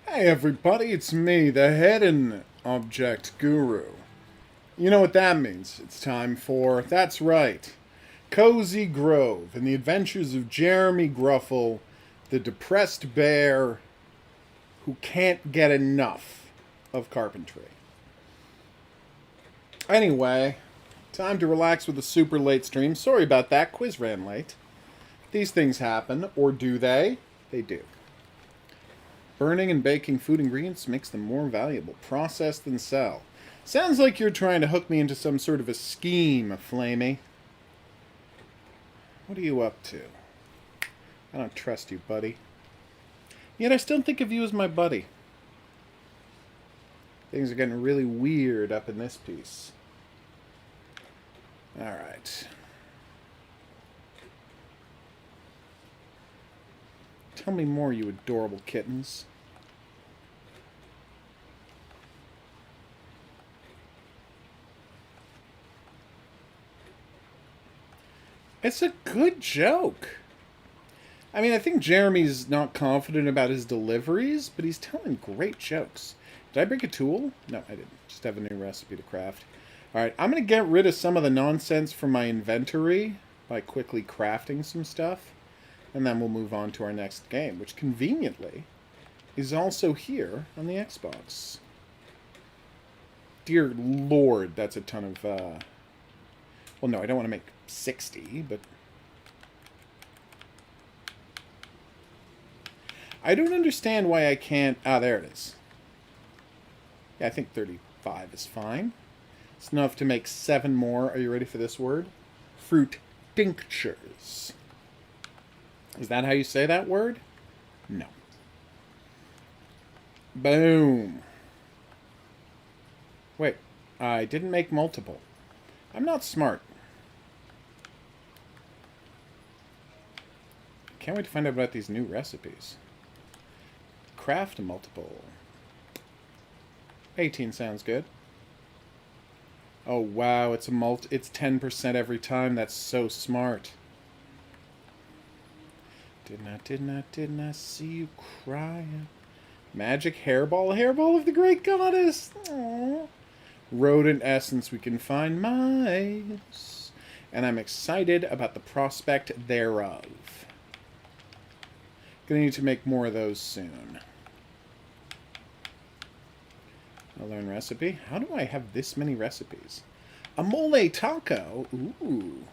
Hey everybody, it's me, the Hidden Object Guru. You know what that means. It's time for, that's right, Cozy Grove and the adventures of Jeremy Gruffle, the depressed bear who can't get enough of carpentry. Anyway, time to relax with a super late stream. Sorry about that, quiz ran late. These things happen, or do they? They do. Burning and baking food ingredients makes them more valuable. Process than sell. Sounds like you're trying to hook me into some sort of a scheme, Flamey. What are you up to? I don't trust you, buddy. Yet I still think of you as my buddy. Things are getting really weird up in this piece. Alright. Tell me more, you adorable kittens. It's a good joke. I mean, I think Jeremy's not confident about his deliveries, but he's telling great jokes. Did I break a tool? No, I didn't. Just have a new recipe to craft. Alright, I'm going to get rid of some of the nonsense from my inventory by quickly crafting some stuff. And then we'll move on to our next game, which conveniently is also here on the Xbox. Dear Lord, that's a ton of... Well, no, I don't want to make 60, but... I don't understand why I can't... Ah, there it is. Yeah, I think 35 is fine. It's enough to make 7 more. Are you ready for this word? Fruit tinctures. Is that how you say that word? No. Boom. Wait, I didn't make multiple. I'm not smart. Can't wait to find out about these new recipes. Craft a multiple. 18 sounds good. Oh wow, it's it's 10% every time. That's so smart. Didn't I see you crying? Magic hairball, hairball of the great goddess. Aww. Rodent essence, we can find mice. And I'm excited about the prospect thereof. Gonna need to make more of those soon. I'll learn recipe. How do I have this many recipes? A mole taco. Ooh.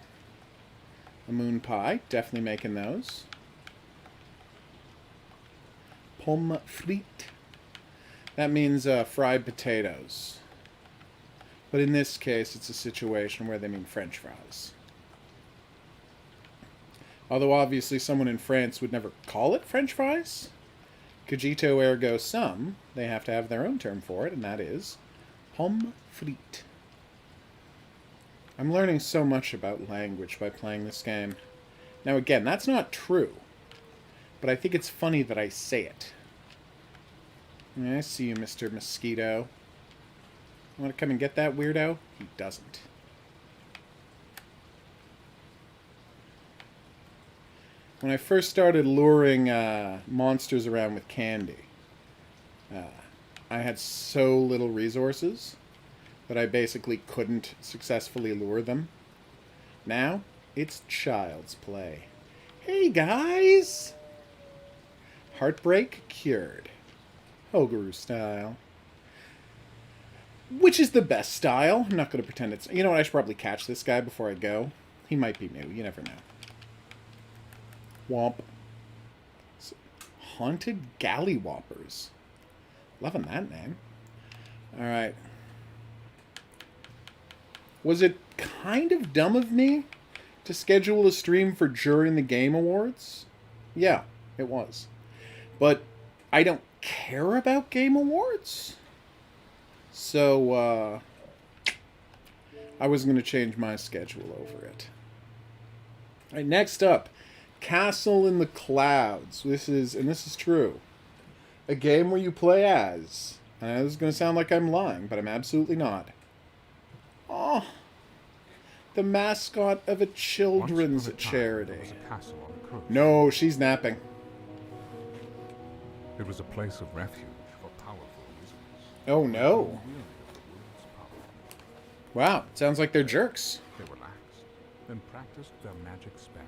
A moon pie. Definitely making those. Pomme frite. That means fried potatoes. But in this case, it's a situation where they mean French fries. Although obviously someone in France would never call it French fries. Cogito ergo sum. They have to have their own term for it, and that is pomme frite. I'm learning so much about language by playing this game. Now again, that's not true. But I think it's funny that I say it. I see you, Mr. Mosquito. You want to come and get that weirdo? He doesn't. When I first started luring monsters around with candy, I had so little resources that I basically couldn't successfully lure them. Now, it's child's play. Hey guys! Heartbreak cured. HOGuru style. Which is the best style. I'm not going to pretend it's... You know what? I should probably catch this guy before I go. He might be new. You never know. Womp. Haunted Gallywhoppers. Loving that name. Alright. Was it kind of dumb of me to schedule a stream for during the Game Awards? Yeah, it was. But I don't care about Game Awards. So, I wasn't going to change my schedule over it. Alright, next up. Castle in the Clouds. This is true. A game where you play as... I know this is going to sound like I'm lying, but I'm absolutely not. Oh, the mascot of a children's charity. No, she's napping. It was a place of refuge for powerful wizards. Oh no. Wow, sounds like they're jerks. They relaxed, then practiced their magic spell.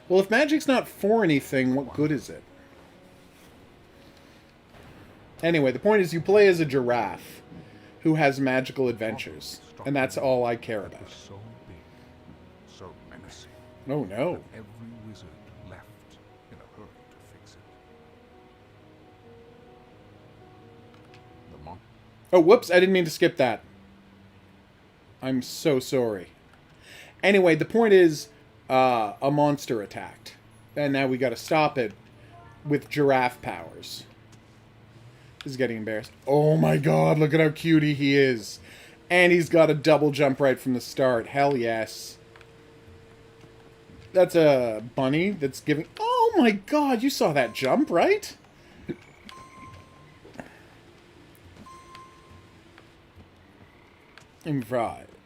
Well, if magic's not for anything, what good is it? Anyway, the point is you play as a giraffe who has magical adventures. And that's all I care about. So big, so menacing. Oh no. Every wizard left in a hurry to fix it. Oh, whoops, I didn't mean to skip that. I'm so sorry. Anyway, the point is, a monster attacked. And now we gotta stop it with giraffe powers. This is getting embarrassed. Oh my god, look at how cutie he is. And he's got a double jump right from the start. Hell yes. That's a bunny that's giving... Oh my god, you saw that jump, right?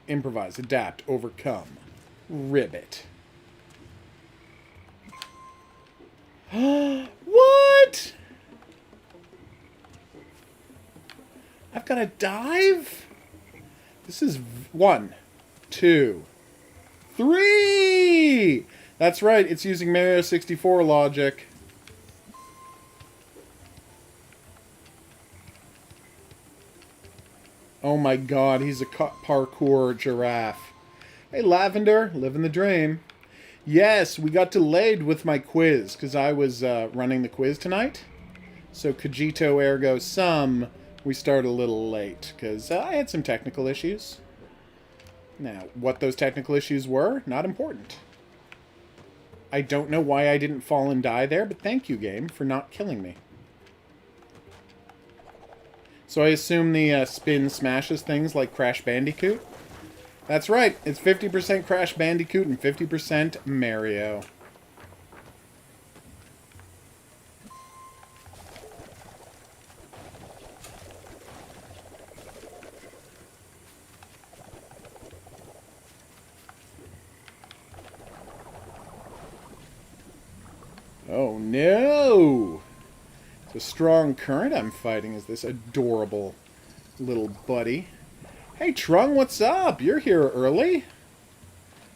Improvise, adapt, overcome. Ribbit. What? I've got to dive? This is 1, 2, 3! That's right, it's using Mario 64 logic. Oh my god, he's a parkour giraffe. Hey, Lavender, living the dream. Yes, we got delayed with my quiz, because I was running the quiz tonight. So, cogito ergo sum, we started a little late, because I had some technical issues. Now, what those technical issues were, not important. I don't know why I didn't fall and die there, but thank you, game, for not killing me. So I assume the spin smashes things like Crash Bandicoot? That's right, it's 50% Crash Bandicoot and 50% Mario. Oh no! It's a strong current I'm fighting as this adorable little buddy. Hey Trung, what's up? You're here early?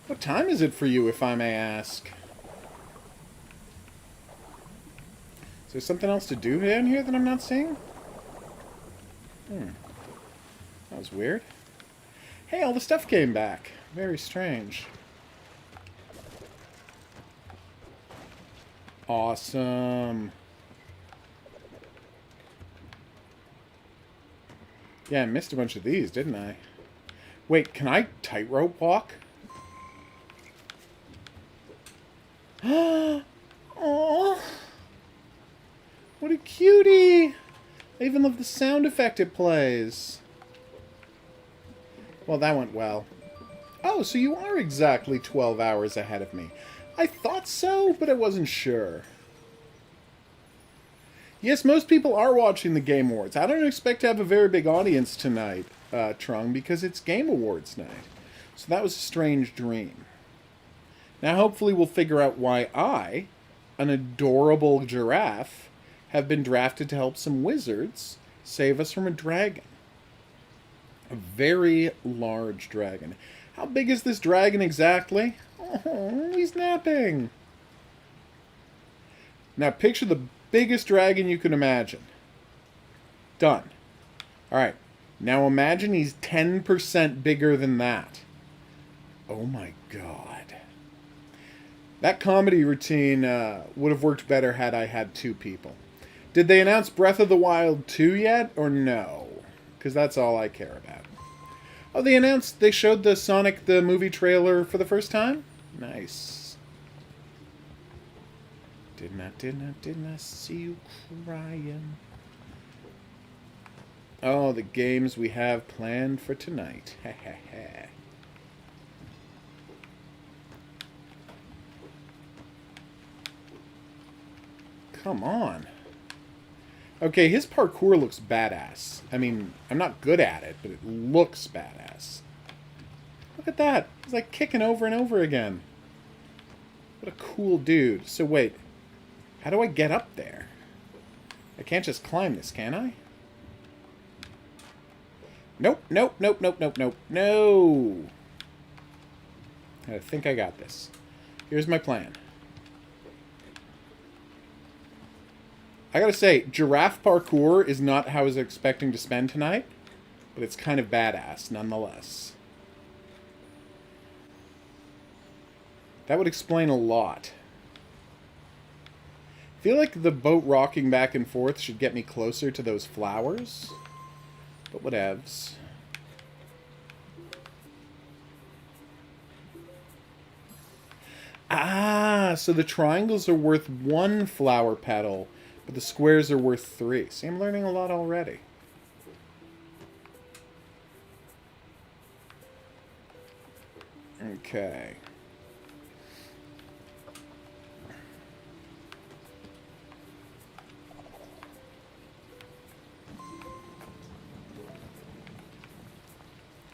What time is it for you, if I may ask? Is there something else to do down here that I'm not seeing? That was weird. Hey, all the stuff came back. Very strange. Awesome. Yeah, I missed a bunch of these, didn't I? Wait, can I tightrope walk? Oh, what a cutie! I even love the sound effect it plays. Well, that went well. Oh, so you are exactly 12 hours ahead of me. I thought so, but I wasn't sure. Yes, most people are watching the Game Awards. I don't expect to have a very big audience tonight, Trung, because it's Game Awards night. So that was a strange dream. Now, hopefully we'll figure out why I, an adorable giraffe, have been drafted to help some wizards save us from a dragon. A very large dragon. How big is this dragon exactly? Oh, he's napping. Now picture the biggest dragon you can imagine. Done. Alright. Now imagine he's 10% bigger than that. Oh my god. That comedy routine would have worked better had I had 2 people. Did they announce Breath of the Wild 2 yet, or no? Because that's all I care about. Oh, they showed the Sonic the movie trailer for the first time? Nice. Didn't I see you crying? Oh, the games we have planned for tonight. Ha ha ha. Come on. Okay, his parkour looks badass. I mean, I'm not good at it, but it looks badass. Look at that. He's like kicking over and over again. What a cool dude. So wait, how do I get up there? I can't just climb this, can I? Nope, nope, nope, nope, nope, nope, no. I think I got this. Here's my plan. I gotta say, giraffe parkour is not how I was expecting to spend tonight, but it's kind of badass nonetheless. That would explain a lot. I feel like the boat rocking back and forth should get me closer to those flowers, but whatevs. Ah, so the triangles are worth 1 flower petal, but the squares are worth 3. See, I'm learning a lot already. Okay.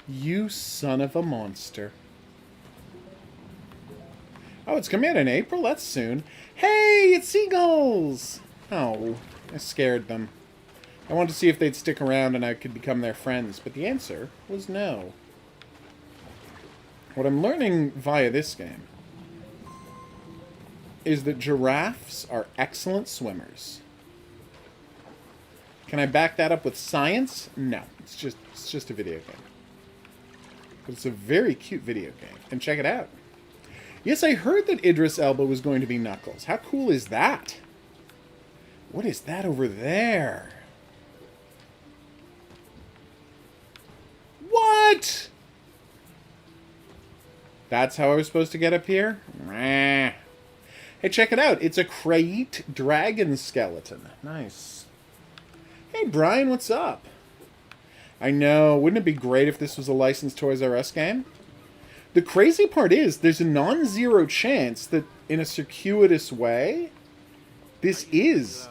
You son of a monster. Oh, it's coming out in April? That's soon. Hey, it's seagulls! Oh, I scared them. I wanted to see if they'd stick around and I could become their friends, but the answer was no. What I'm learning via this game is that giraffes are excellent swimmers. Can I back that up with science? No, it's just a video game. But it's a very cute video game. And check it out. Yes, I heard that Idris Elba was going to be Knuckles. How cool is that? What is that over there? What? That's how I was supposed to get up here? Hey, check it out. It's a Krayt dragon skeleton. Nice. Hey, Brian, what's up? I know. Wouldn't it be great if this was a licensed Toys R Us game? The crazy part is, there's a non-zero chance that, in a circuitous way, this is...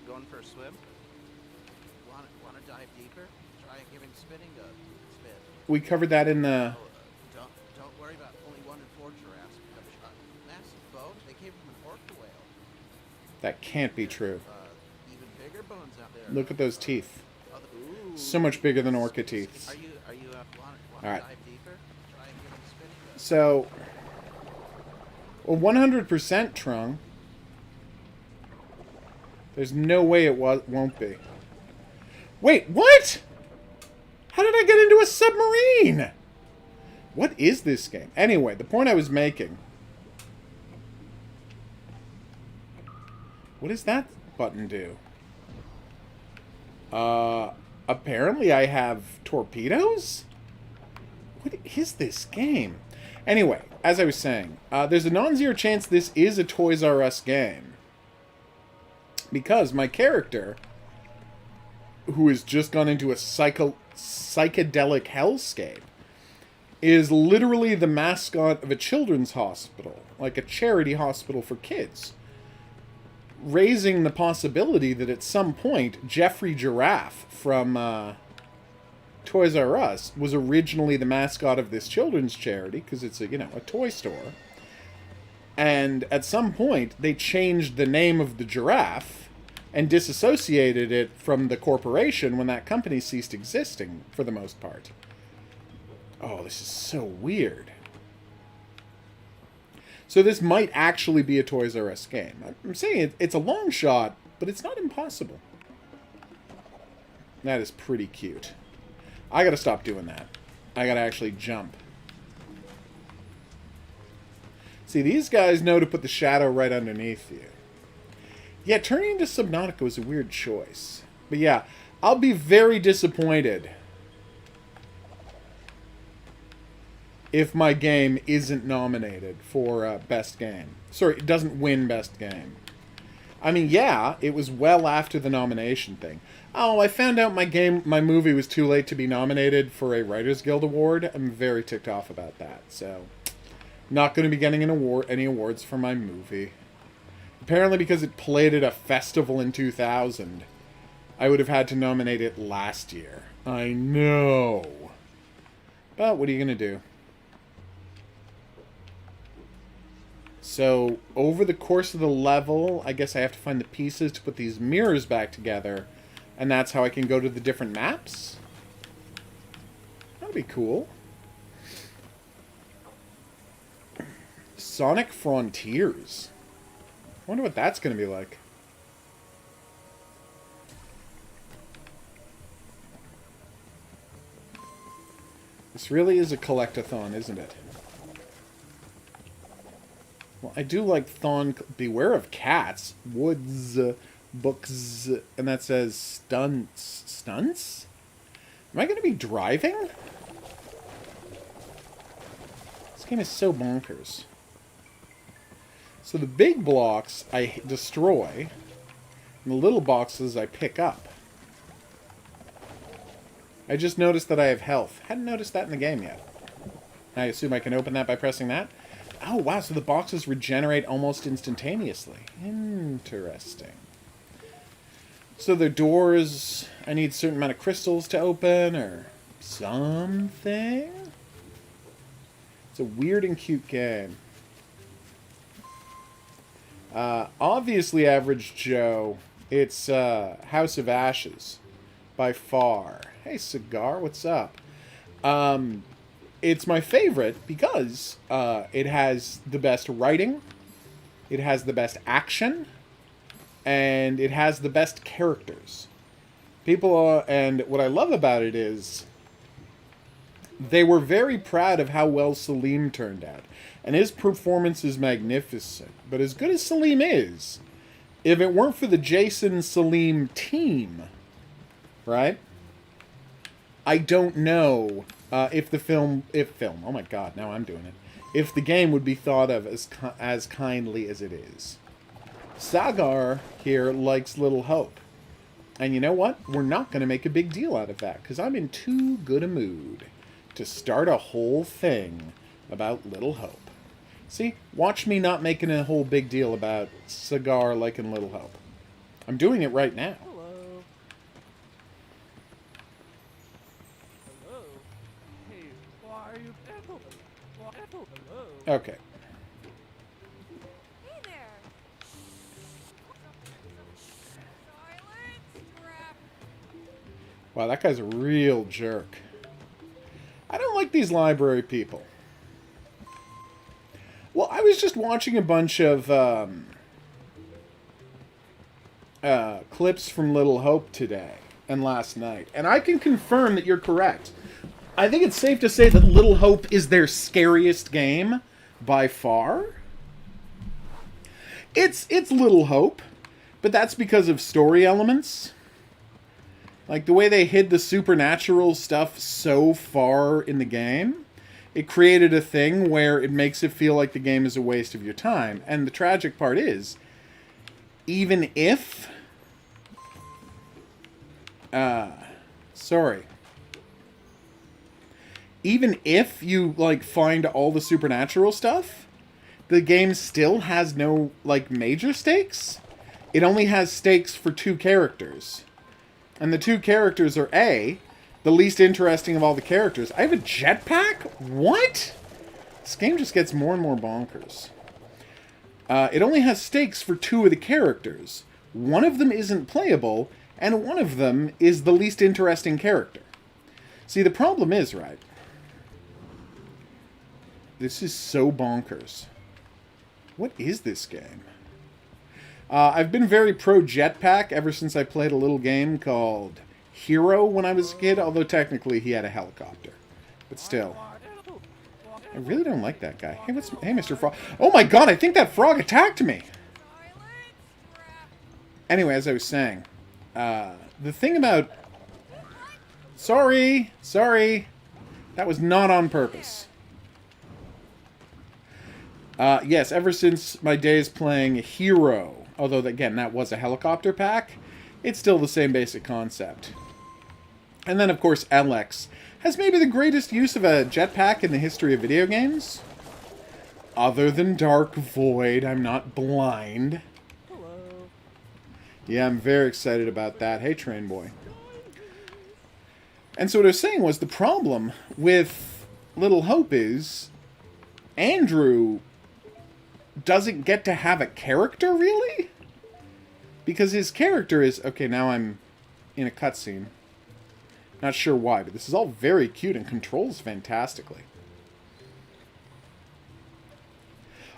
Going for a swim? Want to dive deeper? Try giving spinning a spin. We covered that in the... Don't worry about only 1 in 4 giraffes become shot. Massive bone? They came from an orca whale. That can't be true. Even bigger bones out there. Look at those teeth. Ooh. So much bigger than orca teeth. Are you want All right. to dive deeper? Try giving spinning a... So, well, 100% Trung. There's no way it won't be. Wait, what? How did I get into a submarine? What is this game? Anyway, the point I was making. What does that button do? Apparently I have torpedoes? What is this game? Anyway, as I was saying, there's a non-zero chance this is a Toys R Us game. Because my character, who has just gone into a psychedelic hellscape, is literally the mascot of a children's hospital, like a charity hospital for kids, raising the possibility that at some point Jeffrey Giraffe from Toys R Us was originally the mascot of this children's charity, because it's a toy store. And at some point they changed the name of the giraffe and disassociated it from the corporation when that company ceased existing, for the most part. Oh, this is so weird. So this might actually be a Toys R Us game. I'm saying it's a long shot, but it's not impossible. That is pretty cute. I gotta stop doing that. I gotta actually jump. See, these guys know to put the shadow right underneath you. Yeah, turning into Subnautica was a weird choice. But yeah, I'll be very disappointed if my game isn't nominated for Best Game. Sorry, it doesn't win Best Game. I mean, yeah, it was well after the nomination thing. Oh, I found out my movie was too late to be nominated for a Writers Guild Award. I'm very ticked off about that. So, not going to be getting any awards for my movie. Apparently because it played at a festival in 2000, I would have had to nominate it last year. I know. But what are you going to do? So, over the course of the level, I guess I have to find the pieces to put these mirrors back together. And that's how I can go to the different maps? That'd be cool. Sonic Frontiers. I wonder what that's going to be like. This really is a collect-a-thon, isn't it? Well, I do like Thon... Beware of Cats. Woods... Books... And that says stunts. Stunts? Am I going to be driving? This game is so bonkers. So the big blocks I destroy, and the little boxes I pick up. I just noticed that I have health. Hadn't noticed that in the game yet. I assume I can open that by pressing that. Oh, wow, so the boxes regenerate almost instantaneously. Interesting. So the doors, I need a certain amount of crystals to open, or something? It's a weird and cute game. Obviously, Average Joe, it's House of Ashes, by far. Hey, Cigar, what's up? It's my favorite because it has the best writing, it has the best action, and it has the best characters. And what I love about it is they were very proud of how well Salim turned out. And his performance is magnificent. But as good as Salim is, if it weren't for the Jason Salim team, right? I don't know if oh my god, now I'm doing it. If the game would be thought of as kindly as it is. Sagar here likes Little Hope. And you know what? We're not going to make a big deal out of that, because I'm in too good a mood to start a whole thing about Little Hope. See? Watch me not making a whole big deal about Cigar liking Little Hope. I'm doing it right now. Hello. Hello. Hey, why are you Apple? Hello. Okay. Hey there. Silence, crap. Wow, that guy's a real jerk. I don't like these library people. Well, I was just watching a bunch of clips from Little Hope today and last night, and I can confirm that you're correct. I think it's safe to say that Little Hope is their scariest game by far. It's Little Hope, but that's because of story elements. Like the way they hid the supernatural stuff so far in the game. It created a thing where it makes it feel like the game is a waste of your time. And the tragic part is, even if... Even if you, like, find all the supernatural stuff, the game still has no, like, major stakes. It only has stakes for 2 characters. And the 2 characters are A... the least interesting of all the characters. I have a jetpack? What? This game just gets more and more bonkers. It only has stakes for 2 of the characters. One of them isn't playable, and one of them is the least interesting character. See, the problem is, right? This is so bonkers. What is this game? I've been very pro jetpack ever since I played a little game called Hero when I was a kid, although technically he had a helicopter. But still. I really don't like that guy. Hey, hey, Mr. Frog. Oh my god, I think that frog attacked me! Anyway, as I was saying, the thing about... Sorry! That was not on purpose. Yes, ever since my days playing Hero, although, again, that was a helicopter pack, it's still the same basic concept. And then, of course, Alex has maybe the greatest use of a jetpack in the history of video games. Other than Dark Void, I'm not blind. Hello. Yeah, I'm very excited about that. Hey, Train Boy. And so what I was saying was the problem with Little Hope is Andrew doesn't get to have a character, really? Because his character is... Okay, now I'm in a cutscene. Not sure why, but this is all very cute and controls fantastically.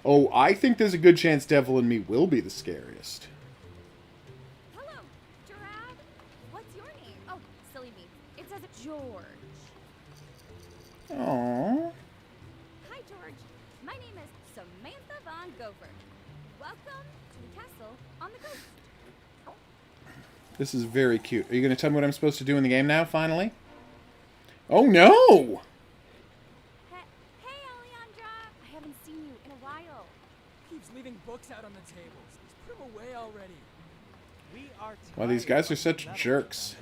Oh, I think there's a good chance Devil and Me will be the scariest. Hello, Giraffe. What's your name? Oh, silly me. It says George. Aww. Hi, George. My name is Samantha Von Gopher. Welcome to the castle on the coast. This is very cute. Are you going to tell me what I'm supposed to do in the game now, finally? Oh, no! Hey, Alejandra. I haven't seen you in a while. Keeps leaving books out on the tables. Just put them away already. We are Well, these guys are such jerks.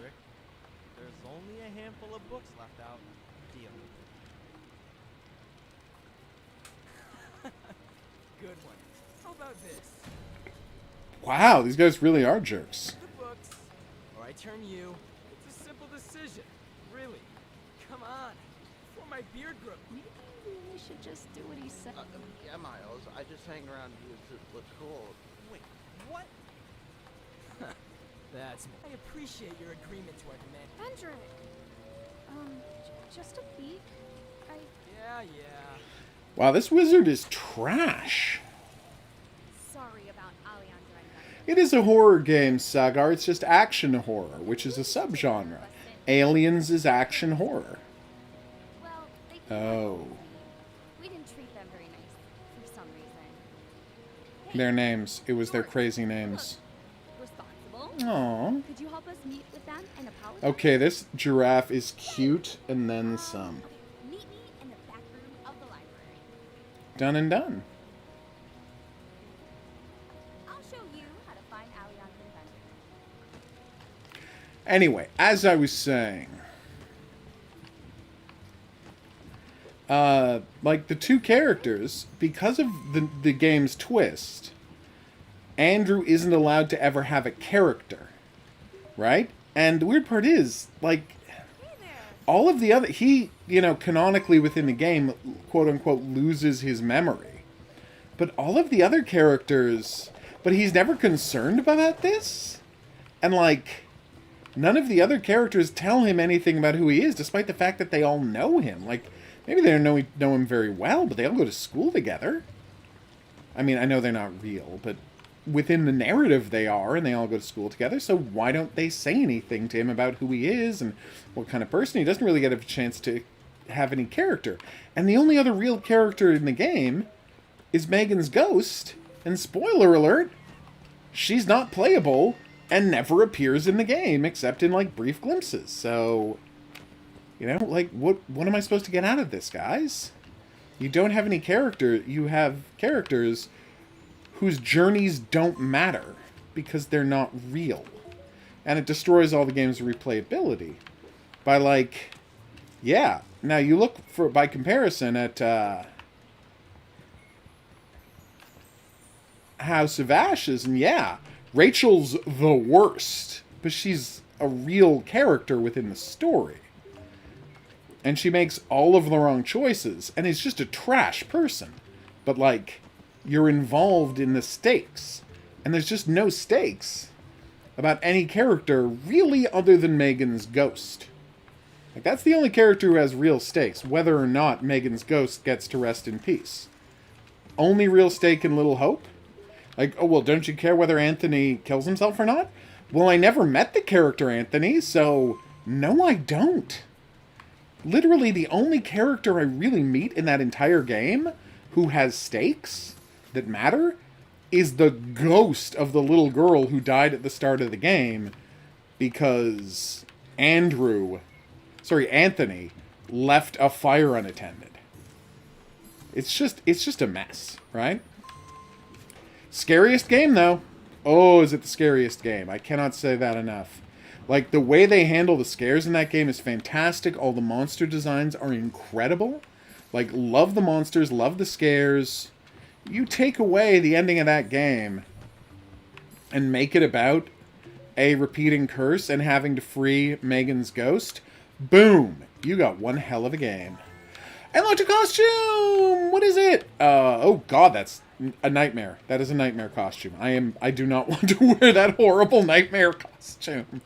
There's only a handful of books left out. Deal. Good one. How about this? Wow, these guys really are jerks. The books, or I turn you. It's a simple decision. Really. Come on. Before my beard grows. Maybe we should just do what he said. Yeah, Miles. I just hang around you to look cool. Wait, what? That's... I appreciate your agreement to our demand. Hendrik. Just a peek. Yeah. Wow, this wizard is trash. Sorry about Alejandra and Hendrik. It is a horror game, Sagar. It's just action horror, which is a subgenre. Aliens is action horror. Well, they Oh. We didn't treat them very nice for some reason. Their names. It was their crazy names. Responsible. Aww. Could you help us meet with them and apologize? Okay, this giraffe is cute, and then some. Meet me in the back room of the library. Done and done. I'll show you how to find Alejandra and Hendrik. Anyway, as I was saying, like the two characters, because of the game's twist, Andrew isn't allowed to ever have a character, right? And the weird part is, like, all of the other, he, you know, canonically within the game, quote unquote, loses his memory. But all of the other characters, but he's never concerned about this? And, like, none of the other characters tell him anything about who he is, despite the fact that they all know him. Like, maybe they don't know him very well, but they all go to school together. I mean, I know they're not real, but within the narrative they are, and they all go to school together, so why don't they say anything to him about who he is and what kind of person? He doesn't really get a chance to have any character. And the only other real character in the game is Megan's ghost, and spoiler alert, she's not playable and never appears in the game, except in, like, brief glimpses. So, you know, like, what am I supposed to get out of this, guys? You don't have any character. You have characters whose journeys don't matter because they're not real. And it destroys all the game's replayability. By, like, yeah. Now, you look for, by comparison, at House of Ashes, and yeah, Rachel's the worst, but she's a real character within the story. And she makes all of the wrong choices, and is just a trash person. But, like, you're involved in the stakes. And there's just no stakes about any character really other than Megan's ghost. Like, that's the only character who has real stakes, whether or not Megan's ghost gets to rest in peace. Only real stake in Little Hope? Like, oh, well, don't you care whether Anthony kills himself or not? Well, I never met the character Anthony, so no, I don't. Literally, the only character I really meet in that entire game who has stakes that matter is the ghost of the little girl who died at the start of the game because Anthony left a fire unattended. It's just a mess, right? Scariest game, though. Oh, is it the scariest game? I cannot say that enough. Like, the way they handle the scares in that game is fantastic. All the monster designs are incredible. Like, love the monsters, love the scares. You take away the ending of that game and make it about a repeating curse and having to free Megan's ghost. Boom! You got one hell of a game. And launch a costume! What is it? Oh god, that's a nightmare. That is a nightmare costume. I do not want to wear that horrible nightmare costume.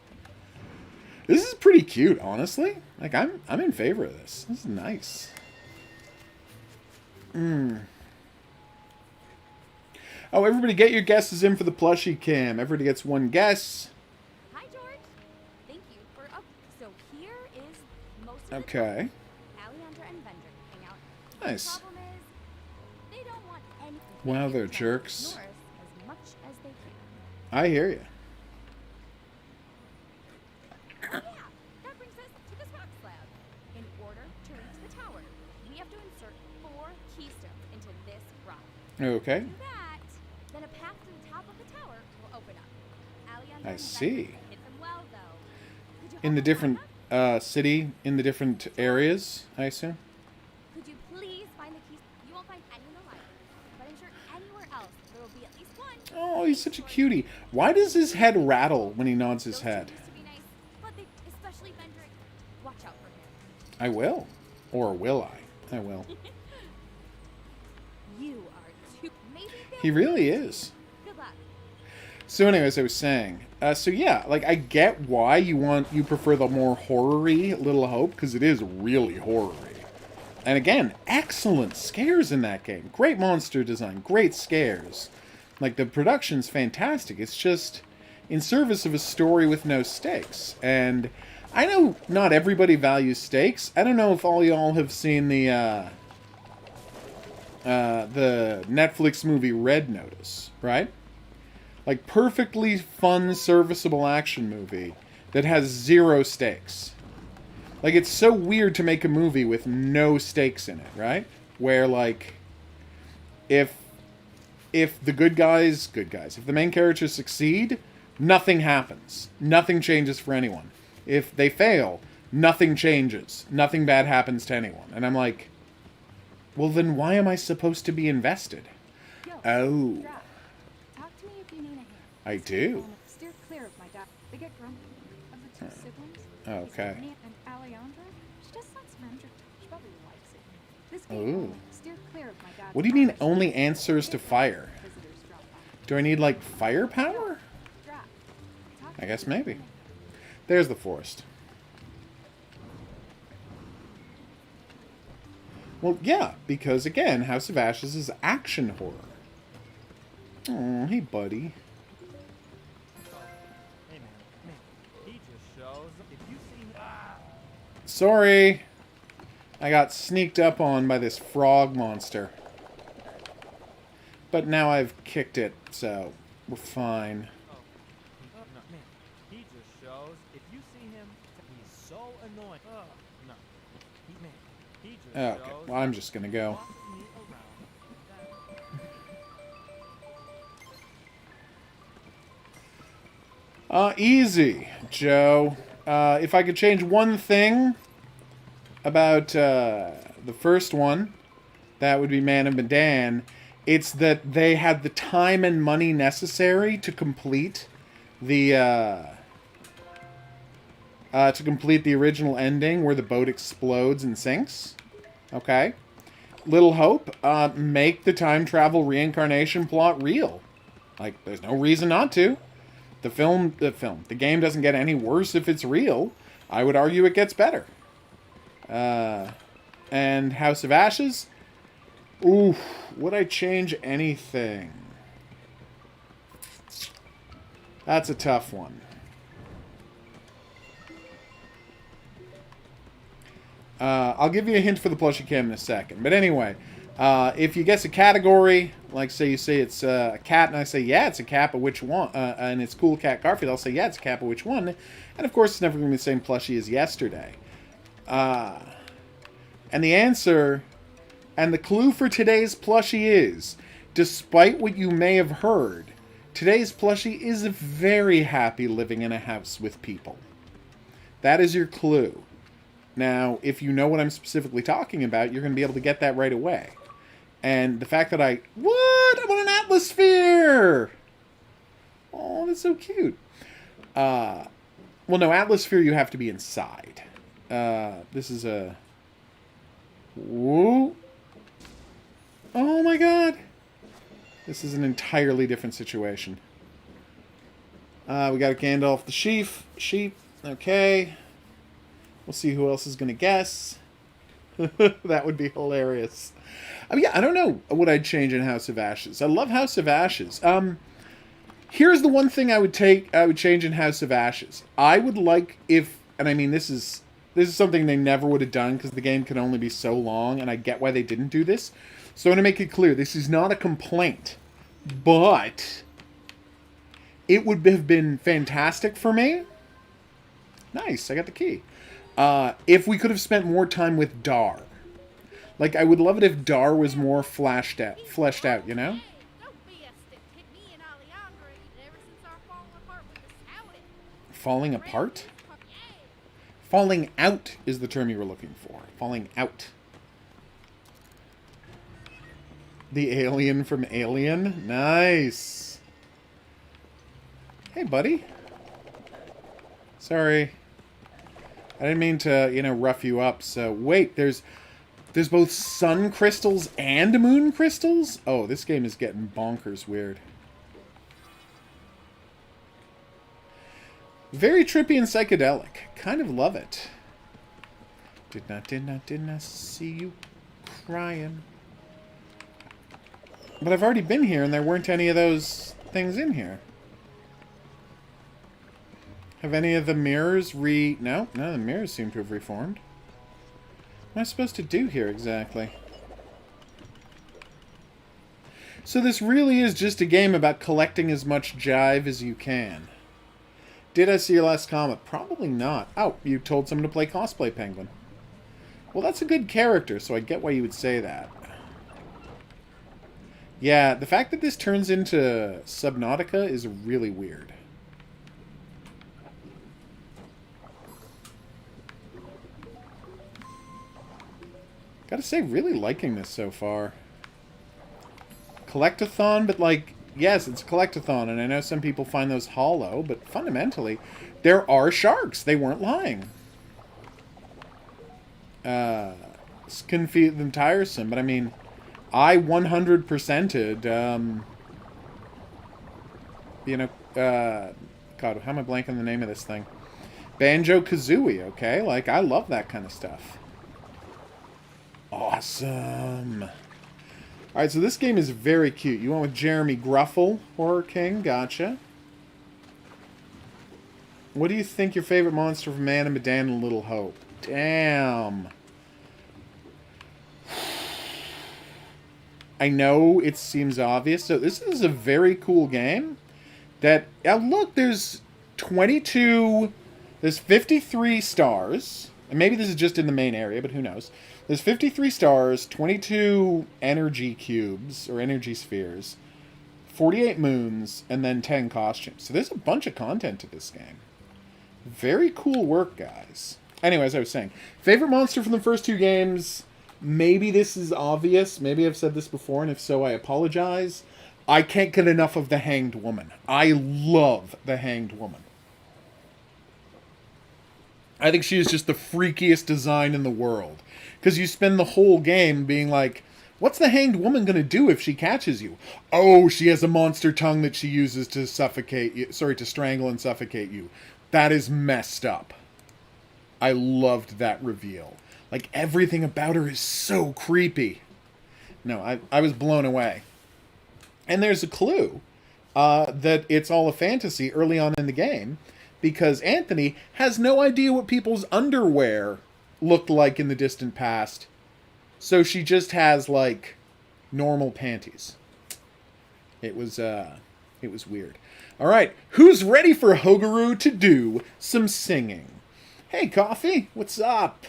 This is pretty cute, honestly. Like, I'm in favor of this. This is nice. Oh, everybody get your guesses in for the plushie cam. Everybody gets one guess. Hi, George. Thank you for... Oh, so here is most of the Okay. Alejandra and Vendrick hang out. Nice. The problem is, they don't want anything. Wow, they're to do jerks. North as much as they can. I hear you. Yeah, that brings us to the swap slab. In order to reach the tower, we have to insert 4 keystones into this rock. Okay. Do that, then a path to the top of the tower will open up. Alejandra I and see. Vendrick hit them well, though. Could you In the help us different find them? city, in the different areas, I assume. Could you please find the keys? You won't find any in the library, but I'm sure anywhere else there will be at least one. Oh, he's such a cutie. Why does his head rattle when he nods his Those two head? used to be nice, but they, especially Vendrick. Watch out for him. I will. Or will I? I will. You are too. Maybe He really is. Good luck. So anyways, I was saying, so yeah, like, I get why you prefer the more horror-y Little Hope, because it is really horror-y. And again, excellent scares in that game. Great monster design, great scares. Like, the production's fantastic. It's just in service of a story with no stakes. And I know not everybody values stakes. I don't know if all y'all have seen the Netflix movie Red Notice, right? Like, perfectly fun, serviceable action movie that has 0 stakes. Like, it's so weird to make a movie with no stakes in it, right? Where, like, if the good guys, if the main characters succeed, nothing happens. Nothing changes for anyone. If they fail, nothing changes. Nothing bad happens to anyone. And I'm like, well, then why am I supposed to be invested? Yo, Oh, Drac, talk to me if you need a hand. I do. Steer clear of my dad. They get grumpy. Of the 2 siblings, Okay. Isabella and Alejandra, she just likes Vendrick. She probably likes it. This Ooh. game, steer clear of my dad. What do you mean only answers to fire? Visitors drop by. Do I need, like, firepower? Drac, talk I to guess me if you maybe. need There's the forest. Well, yeah, because, again, House of Ashes is action horror. Oh, hey, buddy. Hey man, he just shows. If you see, Sorry. I got sneaked up on by this frog monster. But now I've kicked it, so we're fine. no, man, he just shows. If you see him, he's so annoying. No, he just Okay, shows. well, I'm just gonna go. Bosses me around. Easy, Joe. If I could change one thing about the first one, that would be Man of Medan. It's that they had the time and money necessary to complete the original ending where the boat explodes and sinks. Okay. Little Hope, make the time travel reincarnation plot real. Like, there's no reason not to. The game doesn't get any worse if it's real. I would argue it gets better. And House of Ashes? Oof, would I change anything? That's a tough one. I'll give you a hint for the plushie cam in a second. But anyway, if you guess a category, like say you say it's a cat, and I say, yeah, it's a cat, but which one? And it's Cool Cat Garfield, I'll say, yeah, it's a cat, but which one? And of course, it's never going to be the same plushie as yesterday. And the answer, and the clue for today's plushie is, despite what you may have heard, today's plushie is very happy living in a house with people. That is your clue. Now, if you know what I'm specifically talking about, you're going to be able to get that right away. And the fact that I want an Atlas Sphere! Oh, that's so cute. Well, no, Atlas Sphere you have to be inside. This is a... Whoa. Oh my god! This is an entirely different situation. We got a Gandalf the sheep. Okay. We'll see who else is going to guess. That would be hilarious. I mean, yeah, I don't know what I'd change in House of Ashes. I love House of Ashes. Here's the one thing I would change in House of Ashes. I would like if, and I mean this is something they never would have done because the game can only be so long, and I get why they didn't do this. So I want to make it clear, this is not a complaint, but it would have been fantastic for me. Nice, I got the key. If we could have spent more time with Dar. Like, I would love it if Dar was more fleshed out, you know? Hey, don't be a stick. Me and Alejandra ever since our falling apart with the Saudi. Falling apart? Yeah. Falling out is the term you were looking for. Falling out. The alien from Alien? Nice. Hey, buddy. Sorry. I didn't mean to, rough you up. So, wait, there's both sun crystals and moon crystals? Oh, this game is getting bonkers weird. Very trippy and psychedelic. Kind of love it. Did not see you crying. But I've already been here and there weren't any of those things in here. Have any of the mirrors No, none of the mirrors seem to have reformed. What am I supposed to do here exactly? So this really is just a game about collecting as much jive as you can. Did I see your last comment? Probably not. Oh, you told someone to play Cosplay Penguin. Well, that's a good character, so I get why you would say that. Yeah, the fact that this turns into Subnautica is really weird. Gotta say, really liking this so far. Collectathon, but like, yes, it's a collectathon, and I know some people find those hollow, but fundamentally, there are sharks. They weren't lying. This can feel them tiresome, but I mean, I 100%ed, God, how am I blanking on the name of this thing? Banjo-Kazooie, okay? Like, I love that kind of stuff. Awesome. Alright, so this game is very cute. You went with Jeremy Gruffle, Horror King. Gotcha. What do you think your favorite monster from Man and Medan and Little Hope? Damn. I know it seems obvious. So this is a very cool game. That, look, there's 22... There's 53 stars. And maybe this is just in the main area, but who knows. There's 53 stars, 22 energy cubes, or energy spheres, 48 moons, and then 10 costumes. So there's a bunch of content to this game. Very cool work, guys. Anyway, as I was saying, favorite monster from the first two games, maybe this is obvious. Maybe I've said this before, and if so, I apologize. I can't get enough of the Hanged Woman. I love the Hanged Woman. I think she is just the freakiest design in the world. Because you spend the whole game being like, what's the Hanged Woman going to do if she catches you? Oh, she has a monster tongue that she uses to suffocate you. Sorry, to strangle and suffocate you. That is messed up. I loved that reveal. Like, everything about her is so creepy. No, I was blown away. And there's a clue. that it's all a fantasy early on in the game, because Anthony has no idea what people's underwear looked like in the distant past. So she just has, like, normal panties. It was weird. All right, who's ready for HOGuru to do some singing? Hey, Coffee, what's up?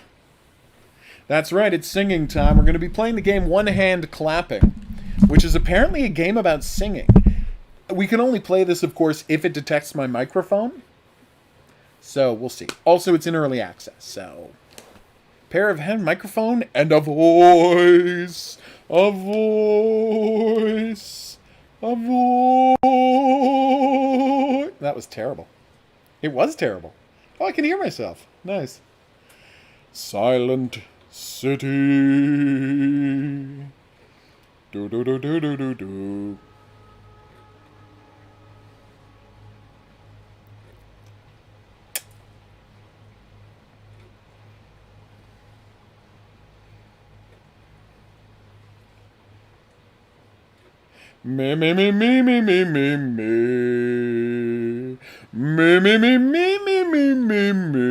That's right, it's singing time. We're going to be playing the game One Hand Clapping, which is apparently a game about singing. We can only play this, of course, if it detects my microphone. So, we'll see. Also, it's in early access, so... Pair of hand, microphone, and a voice. A voice. A voice. That was terrible. It was terrible. Oh, I can hear myself. Nice. Silent City. Do do do do do do do. Me me me me me me me me me me me me me me me me.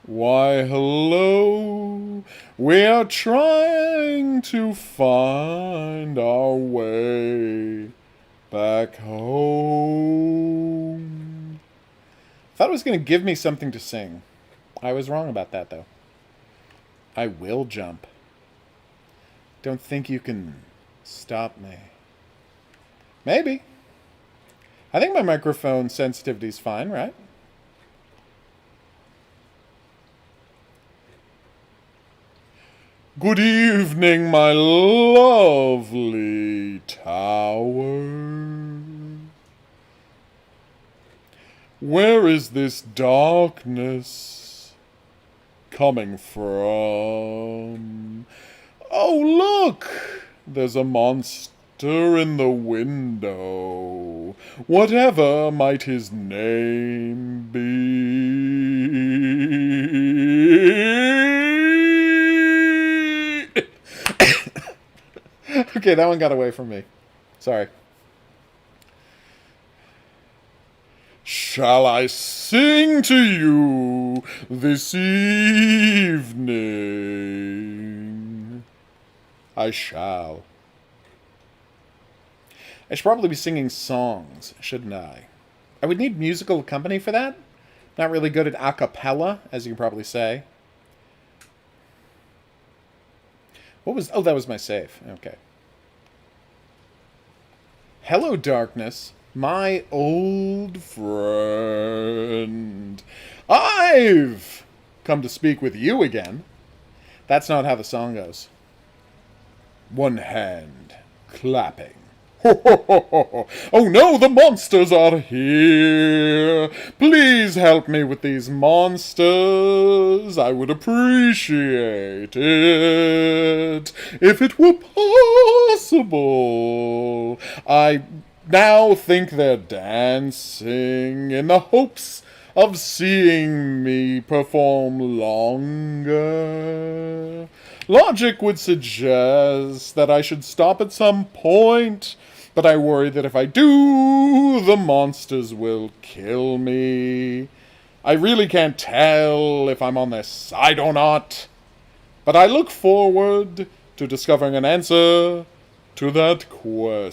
Why, hello, we are trying to find our way back home. Thought it was going to give me something to sing. I was wrong about that, though. I will jump. Don't think you can stop me. Maybe. I think my microphone sensitivity's fine, right? Good evening, my lovely tower. Where is this darkness coming from? Oh, look! There's a monster in the window. Whatever might his name be? Okay, that one got away from me. Sorry. Shall I sing to you this evening? I shall. I should probably be singing songs, shouldn't I? I would need musical company for that. Not really good at a cappella, as you can probably say. What was... Oh, that was my save. Okay. Hello, darkness. My old friend. I've come to speak with you again. That's not how the song goes. One hand clapping. Ho, ho, ho, ho. Oh no, the monsters are here. Please help me with these monsters. I would appreciate it if it were possible. I now think they're dancing in the hopes of seeing me perform longer. Logic would suggest that I should stop at some point, but I worry that if I do, the monsters will kill me. I really can't tell if I'm on their side or not, but I look forward to discovering an answer to that question.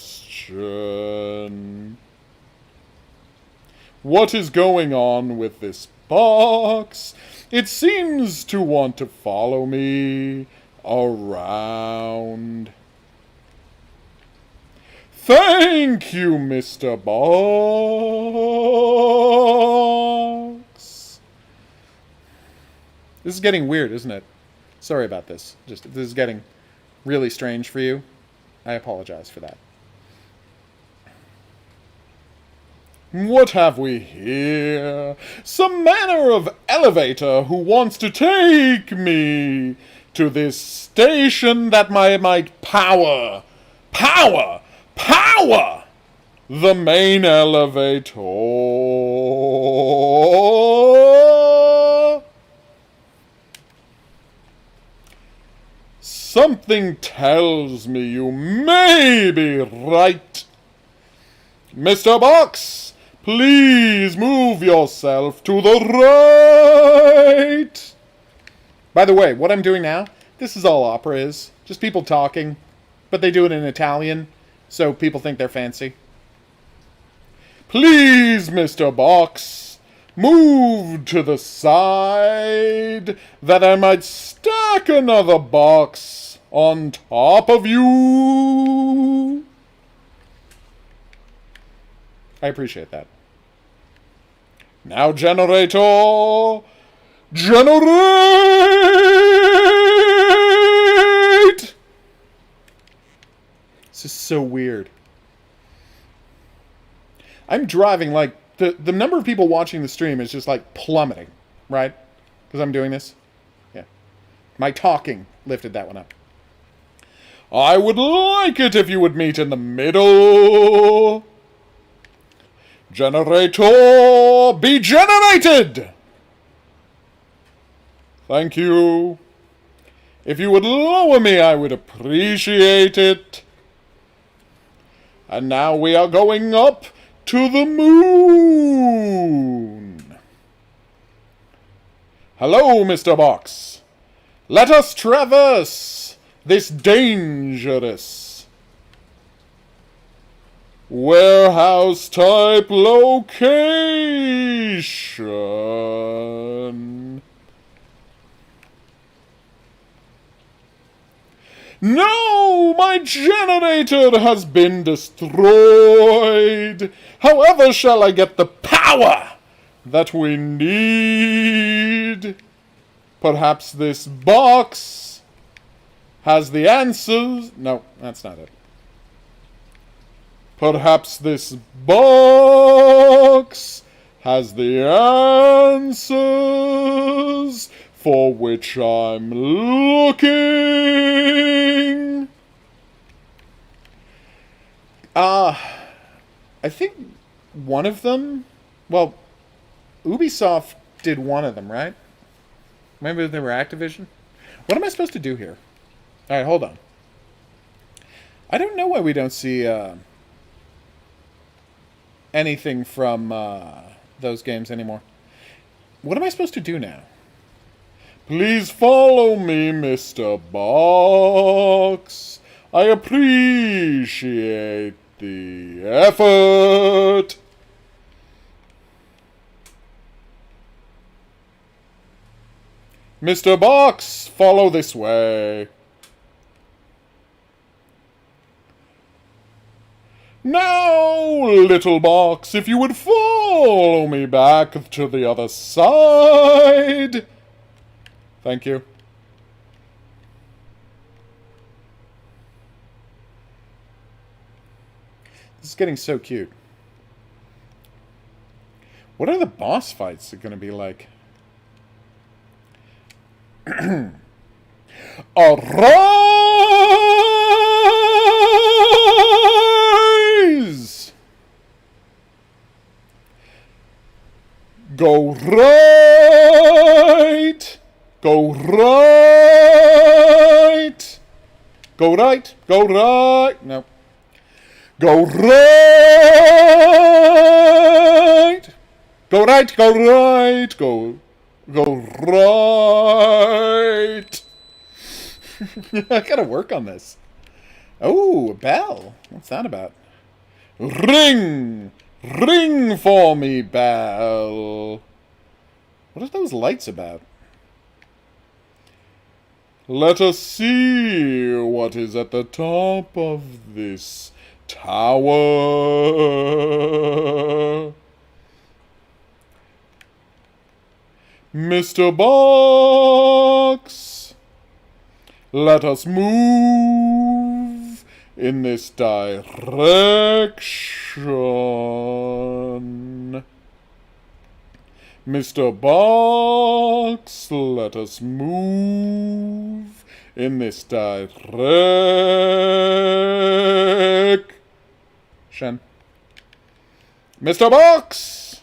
What is going on with this box? It seems to want to follow me around. Thank you, Mr. Box. This is getting weird, isn't it? Sorry about this. Just if this is getting really strange for you, I apologize for that. What have we here? Some manner of elevator who wants to take me to this station that might power the main elevator. Something tells me you may be right. Mr. Box, please move yourself to the right. By the way, what I'm doing now, this is all opera is. Just people talking, but they do it in Italian, so people think they're fancy. Please, Mr. Box, move to the side that I might stack another box on top of you. I appreciate that. Now, generator, generate! This is so weird. I'm driving like the number of people watching the stream is just like plummeting, right? Because I'm doing this. Yeah. My talking lifted that one up. I would like it if you would meet in the middle. Generator, be generated! Thank you. If you would lower me, I would appreciate it. And now we are going up to the moon. Hello, Mr. Box. Let us traverse this dangerous warehouse-type location. No, my generator has been destroyed. However shall I get the power that we need? Perhaps this box has the answers. No, that's not it. Perhaps this box has the answers for which I'm looking. I think one of them, well, Ubisoft did one of them, right? Maybe they were Activision? What am I supposed to do here? Alright, hold on. I don't know why we don't see anything from those games anymore. What am I supposed to do now? Please follow me, Mr. Box. I appreciate the effort. Mr. Box, follow this way. Now, little box, if you would follow me back to the other side. Thank you. This is getting so cute. What are the boss fights going to be like? Arise! Go right! Go right! Go right! Go right! No. Go right! Go right! Go right! Go right! I gotta work on this. Oh, a bell. What's that about? Ring! Ring for me, bell! What are those lights about? Let us see what is at the top of this tower. Mr. Box, let us move in this direction. Mr. Box, let us move in this direction. Mr. Box,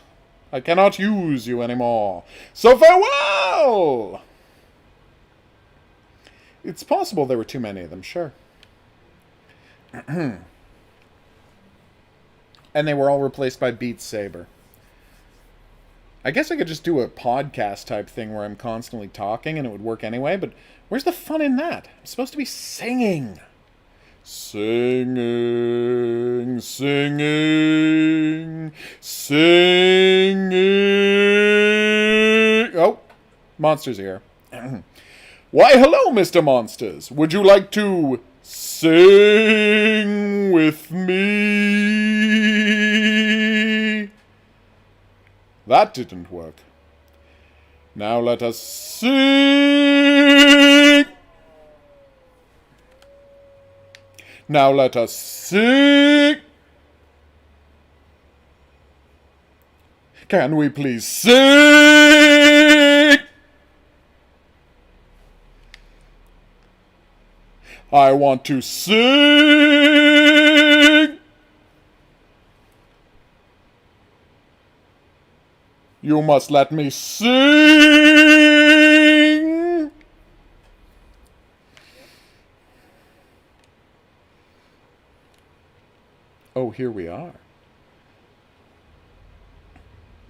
I cannot use you anymore, so farewell! It's possible there were too many of them, sure. And they were all replaced by Beat Saber. I guess I could just do a podcast type thing where I'm constantly talking and it would work anyway, but where's the fun in that? I'm supposed to be singing. Singing, singing, singing. Oh, monsters here. Why, hello, Mr. Monsters. Would you like to sing with me? That didn't work. Now let us sing. Now let us sing. Can we please sing? I want to sing. You must let me sing. Oh, here we are.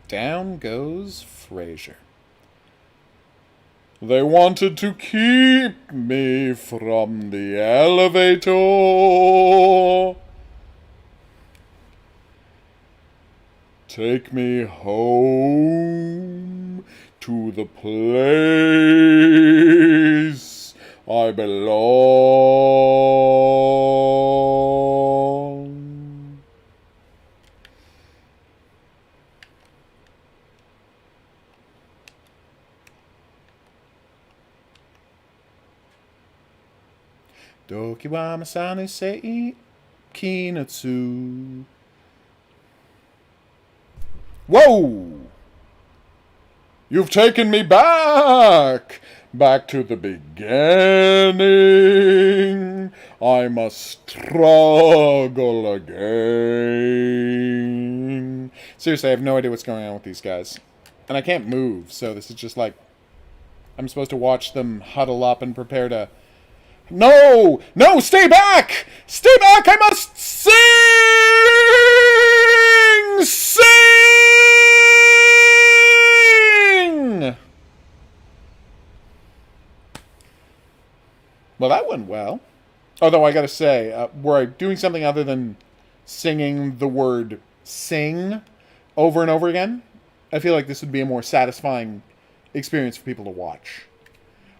Down goes Fraser. They wanted to keep me from the elevator. Take me home to the place I belong. Doki wa masanu sei kinatsu. Whoa! You've taken me back to the beginning. I must struggle again. Seriously, I have no idea what's going on with these guys. And I can't move, so this is just like... I'm supposed to watch them huddle up and prepare to... No! No! Stay back! Stay back! I must sing! Sing! Well, that went well. Although I gotta say, were I doing something other than singing the word sing over and over again, I feel like this would be a more satisfying experience for people to watch.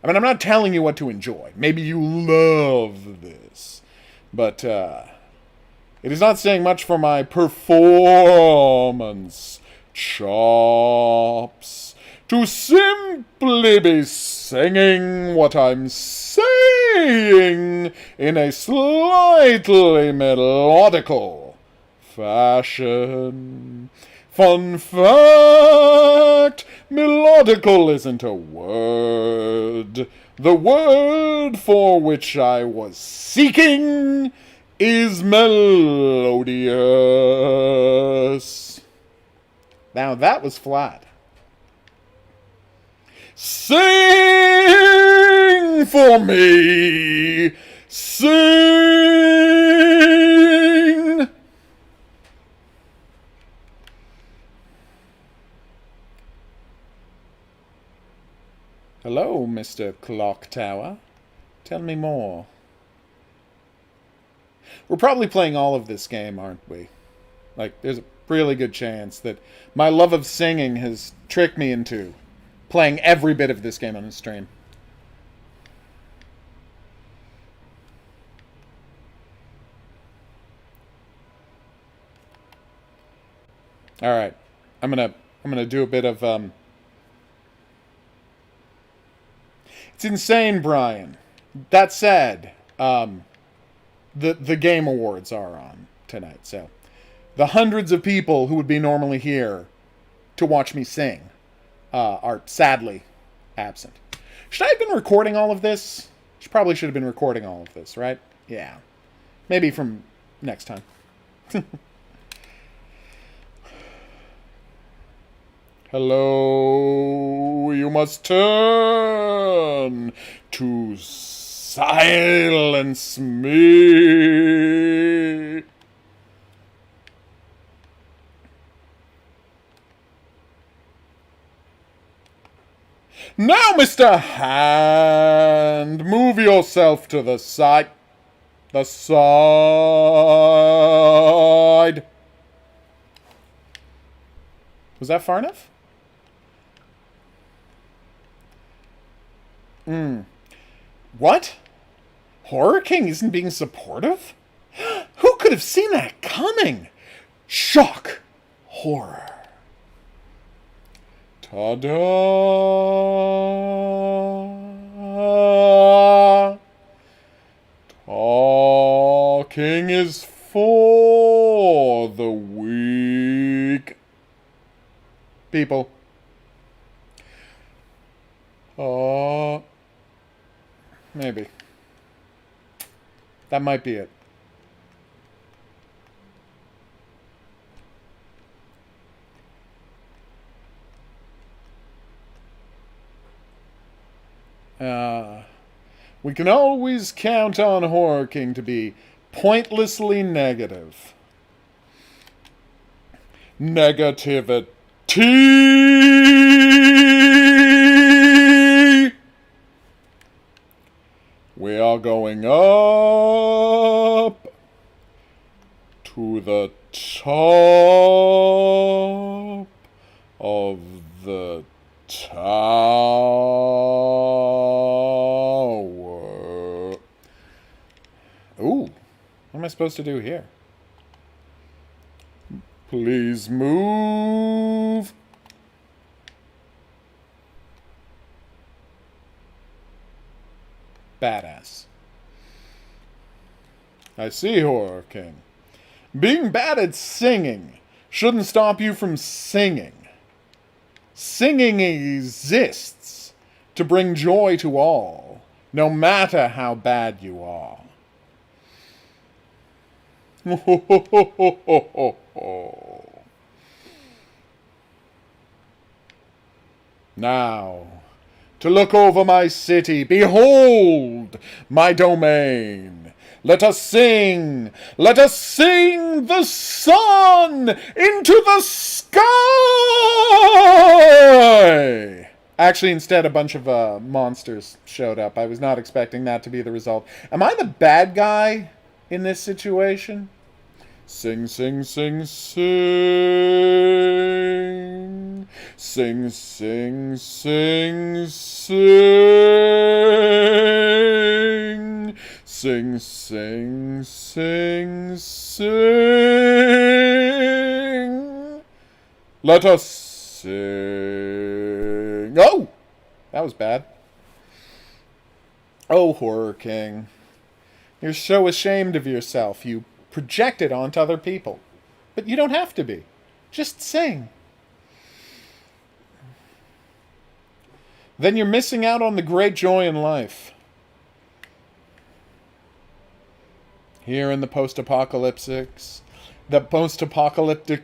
I mean, I'm not telling you what to enjoy. Maybe you love this. But, it is not saying much for my performance chops to simply be singing what I'm saying in a slightly melodical fashion. Fun fact, melodical isn't a word. The word for which I was seeking is melodious. Now that was flat. Sing for me. Sing. Hello, Mr. Clock Tower. Tell me more. We're probably playing all of this game, aren't we? Like, there's a really good chance that my love of singing has tricked me into playing every bit of this game on the stream. All right, I'm gonna do a bit of It's insane, Brian. That said, the Game Awards are on tonight, so the hundreds of people who would be normally here to watch me sing are sadly absent. Should I have been recording all of this? Probably should have been recording all of this, right? Yeah. Maybe from next time. Hello, you must turn to Silence me. Now, Mr. Hand, move yourself to the side. The side. Was that far enough? What? Horror King isn't being supportive? Who could have seen that coming? Shock. Horror. Ta-da! Talking is for the weak. People. Maybe. That might be it. We can always count on Horror King to be pointlessly negative. Negativity! We are going up to the top of the tower. Ooh, what am I supposed to do here? Please move. Badass. I see, Horror King. Being bad at singing shouldn't stop you from singing. Singing exists to bring joy to all, no matter how bad you are. Now, to look over my city, behold my domain. Let us sing the sun into the sky! Actually, instead, a bunch of monsters showed up. I was not expecting that to be the result. Am I the bad guy in this situation? Sing, sing, sing, sing. Sing, sing, sing, sing. Sing, sing, sing, sing. Let us sing. Oh! That was bad. Oh, Horror King. You're so ashamed of yourself. You project it onto other people. But you don't have to be. Just sing. Then you're missing out on the great joy in life. Here in the post-apocalyptic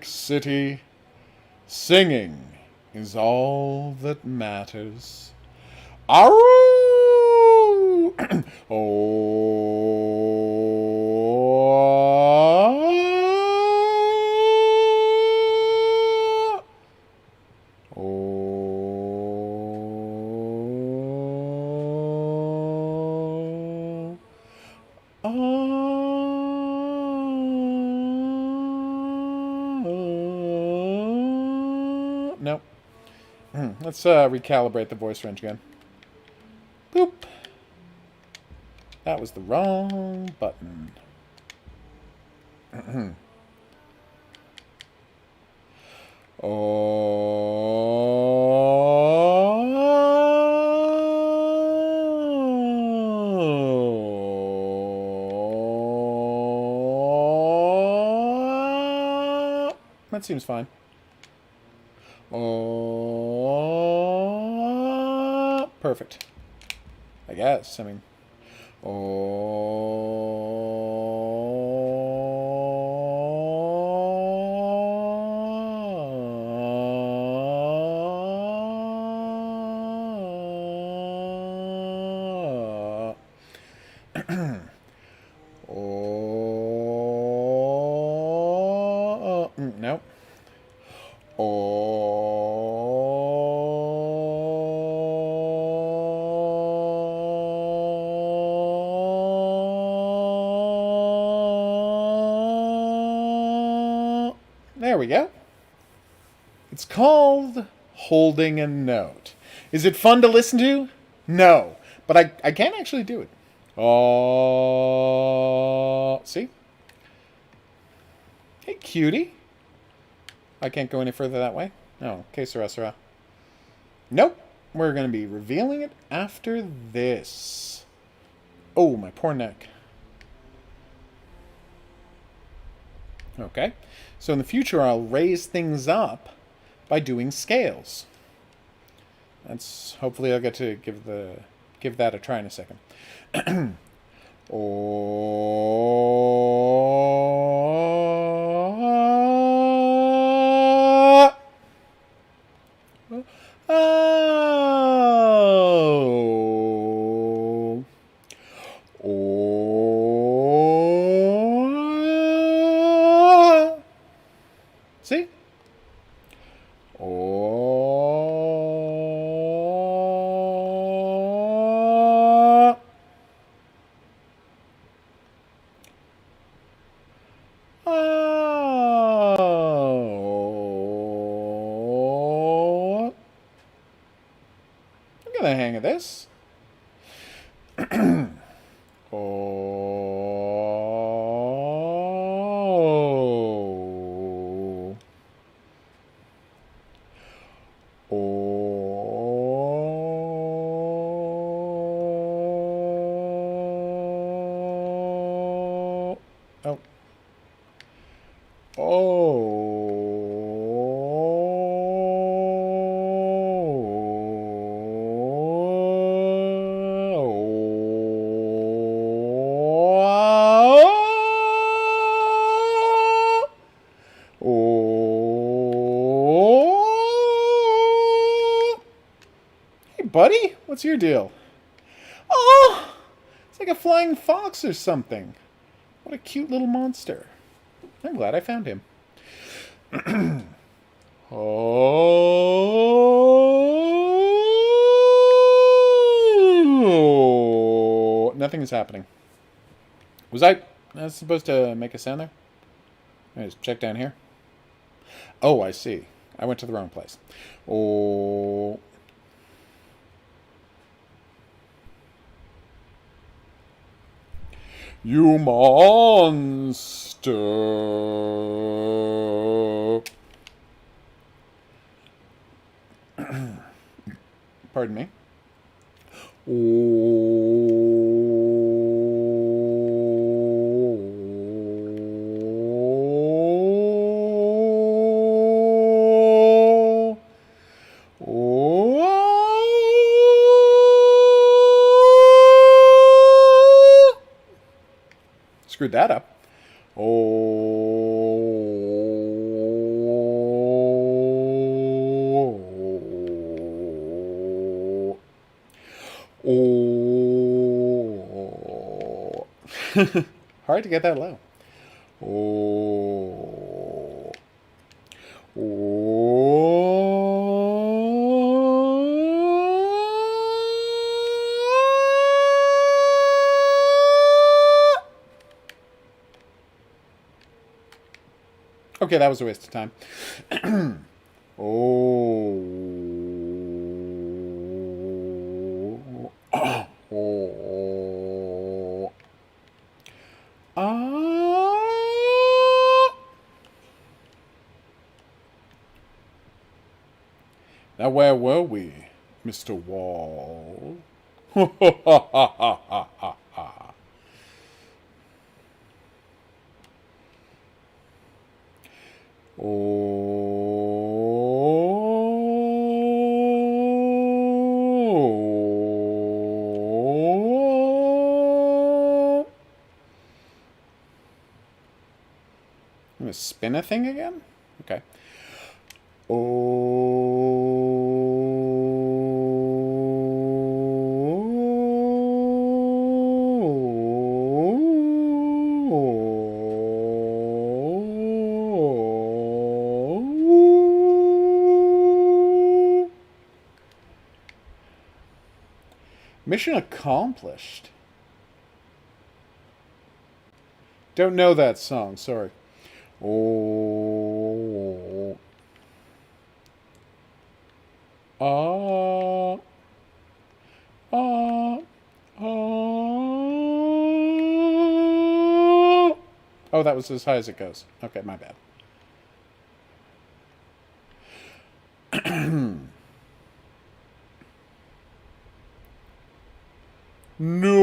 city, singing is all that matters. Aru! No. Let's recalibrate the voice range again. Boop. That was the wrong button. That seems fine. Perfect. I guess. I mean. There we go. It's called Holding a Note. Is it fun to listen to? No. But I can actually do it. Oh, see? Hey, cutie. I can't go any further that way. Oh, que sera, sera. Nope. We're going to be revealing it after this. Oh, my poor neck. Okay. So in the future, I'll raise things up by doing scales. That's hopefully I'll get to give that a try in a second. Oh. Oh. Oh. See? Oh. Oh. I got the hang of this. Oh. Oh. Oh. Hey, buddy, what's your deal? Oh, it's like a flying fox or something. What a cute little monster. I'm glad I found him. Oh, nothing is happening. Was I supposed to make a sound there? Let me just check down here. Oh, I see. I went to the wrong place. Oh. You monster. Pardon me. Oh. Oh. Screwed that up. Oh. Oh. Hard to get that low. Oh. Oh. Okay, that was a waste of time. Oh. Oh. Ah. Now where were we, Mr. Wall? Ha ha ha ha ha ha ha. Oh. I'm gonna spin a thing again? Okay. Oh. Mission accomplished. Don't know that song, sorry. Oh. Oh. Oh. Oh. Oh, that was as high as it goes. Okay, my bad. No.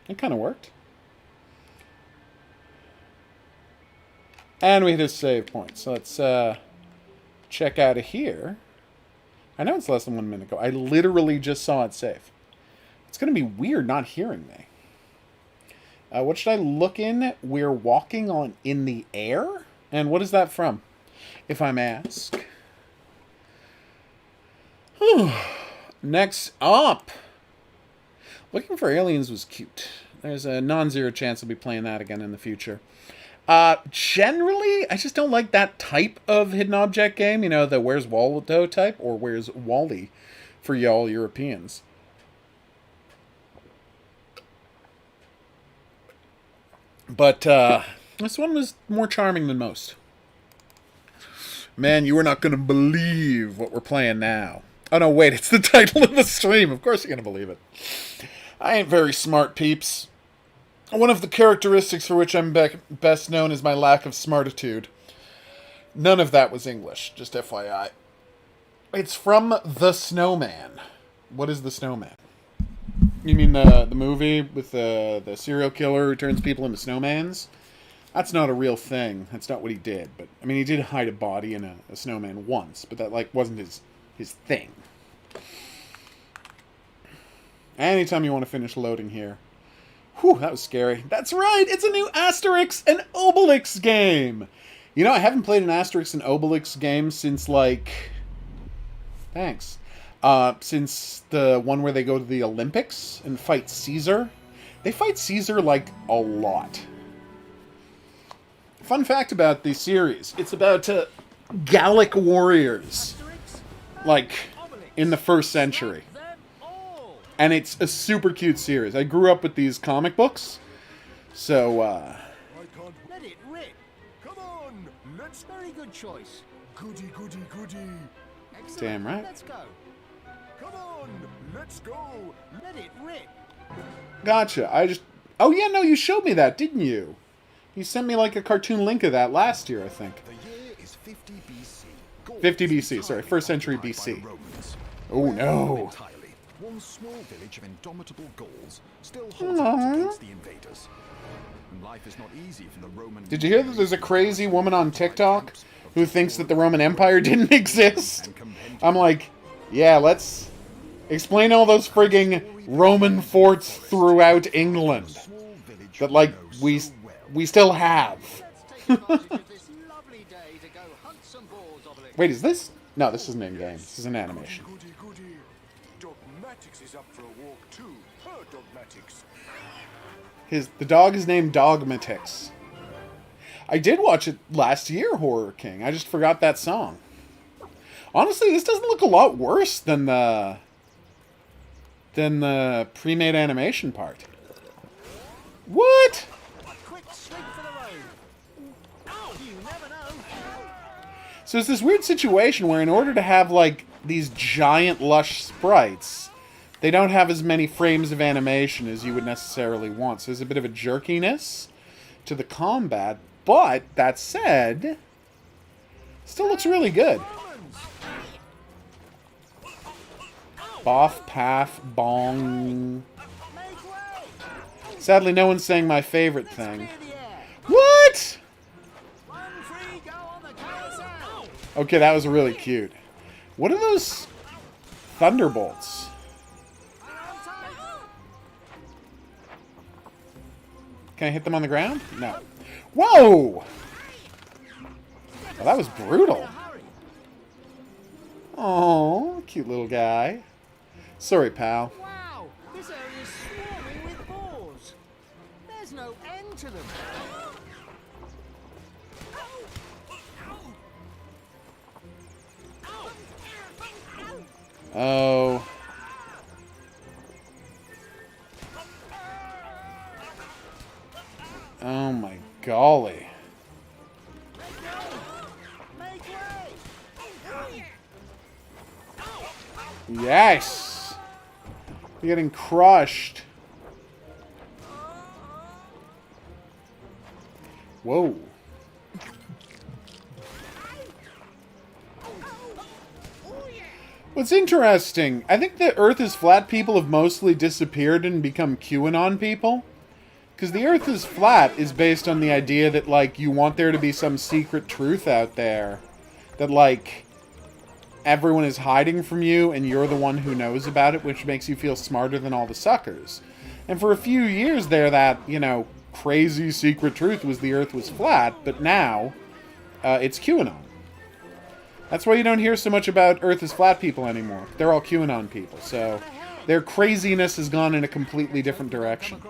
It kind of worked. And we hit a save point. So let's check out of here. I know it's less than 1 minute ago. I literally just saw it save. It's going to be weird not hearing me. What should I look in? We're walking on in the air? And what is that from, if I may ask? Next up. Looking for Aliens was cute. There's a non-zero chance I'll be playing that again in the future. Generally, I just don't like that type of hidden object game. You know, the Where's Waldo type, or Where's Wally for y'all Europeans. But this one was more charming than most. Man, you are not going to believe what we're playing now. Oh, no, wait, it's the title of the stream. Of course you're going to believe it. I ain't very smart, peeps. One of the characteristics for which I'm best known is my lack of smartitude. None of that was English, just FYI. It's from The Snowman. What is The Snowman? You mean the movie with the serial killer who turns people into snowmans? That's not a real thing. That's not what he did. But I mean, he did hide a body in a snowman once, but that like wasn't his thing. Anytime you want to finish loading here. Whew, that was scary. That's right, it's a new Asterix and Obelix game. You know, I haven't played an Asterix and Obelix game since like... Thanks. Since the one where they go to the Olympics and fight Caesar. They fight Caesar, like, a lot. Fun fact about the series. It's about Gallic warriors. Like, in the 1st century. And it's a super cute series. I grew up with these comic books. So, I can't let it rip. Come on, let's. Very good choice. Goody, goody, goody. Excellent. Damn right. Let's go. Come on, let's go. Let it rip. Gotcha. Oh yeah, no, you showed me that, didn't you? You sent me like a cartoon link of that last year, I think. The year is 50 BC. 50 BC, sorry, 1st century BC. Oh no. One small village of indomitable Gauls still holds out against the invaders. And life is not easy for the Roman. Did you hear that there's a crazy woman on TikTok who thinks that the Roman Empire didn't exist? I'm like, yeah, let's explain all those frigging Roman forts throughout England that, like, we still have. Wait, is this? No, this isn't in-game. This is an animation. Dogmatics is up for a walk too. Her Dogmatics. The dog is named Dogmatix. I did watch it last year, Horror King. I just forgot that song. Honestly, this doesn't look a lot worse than the pre-made animation part. What? Quick sweep for the road. Oh, you never know. So it's this weird situation where in order to have, like, these giant lush sprites, they don't have as many frames of animation as you would necessarily want. So there's a bit of a jerkiness to the combat. But, that said, still looks really good. Boff, paff, bong. Sadly, no one's saying my favorite thing. What? Okay, that was really cute. What are those thunderbolts? Can I hit them on the ground? No. Whoa! Well, that was brutal. Oh, cute little guy. Sorry, pal. Wow, this area is swarming with boars. There's no end to them. Oh. Oh my golly. Yes! You're getting crushed. Whoa. What's interesting, I think the Earth is flat people have mostly disappeared and become QAnon people. Because the Earth is flat is based on the idea that, like, you want there to be some secret truth out there. That, like, everyone is hiding from you and you're the one who knows about it, which makes you feel smarter than all the suckers. And for a few years there, that, you know, crazy secret truth was the Earth was flat, but now it's QAnon. That's why you don't hear so much about Earth is flat people anymore. They're all QAnon people, so their craziness has gone in a completely different direction.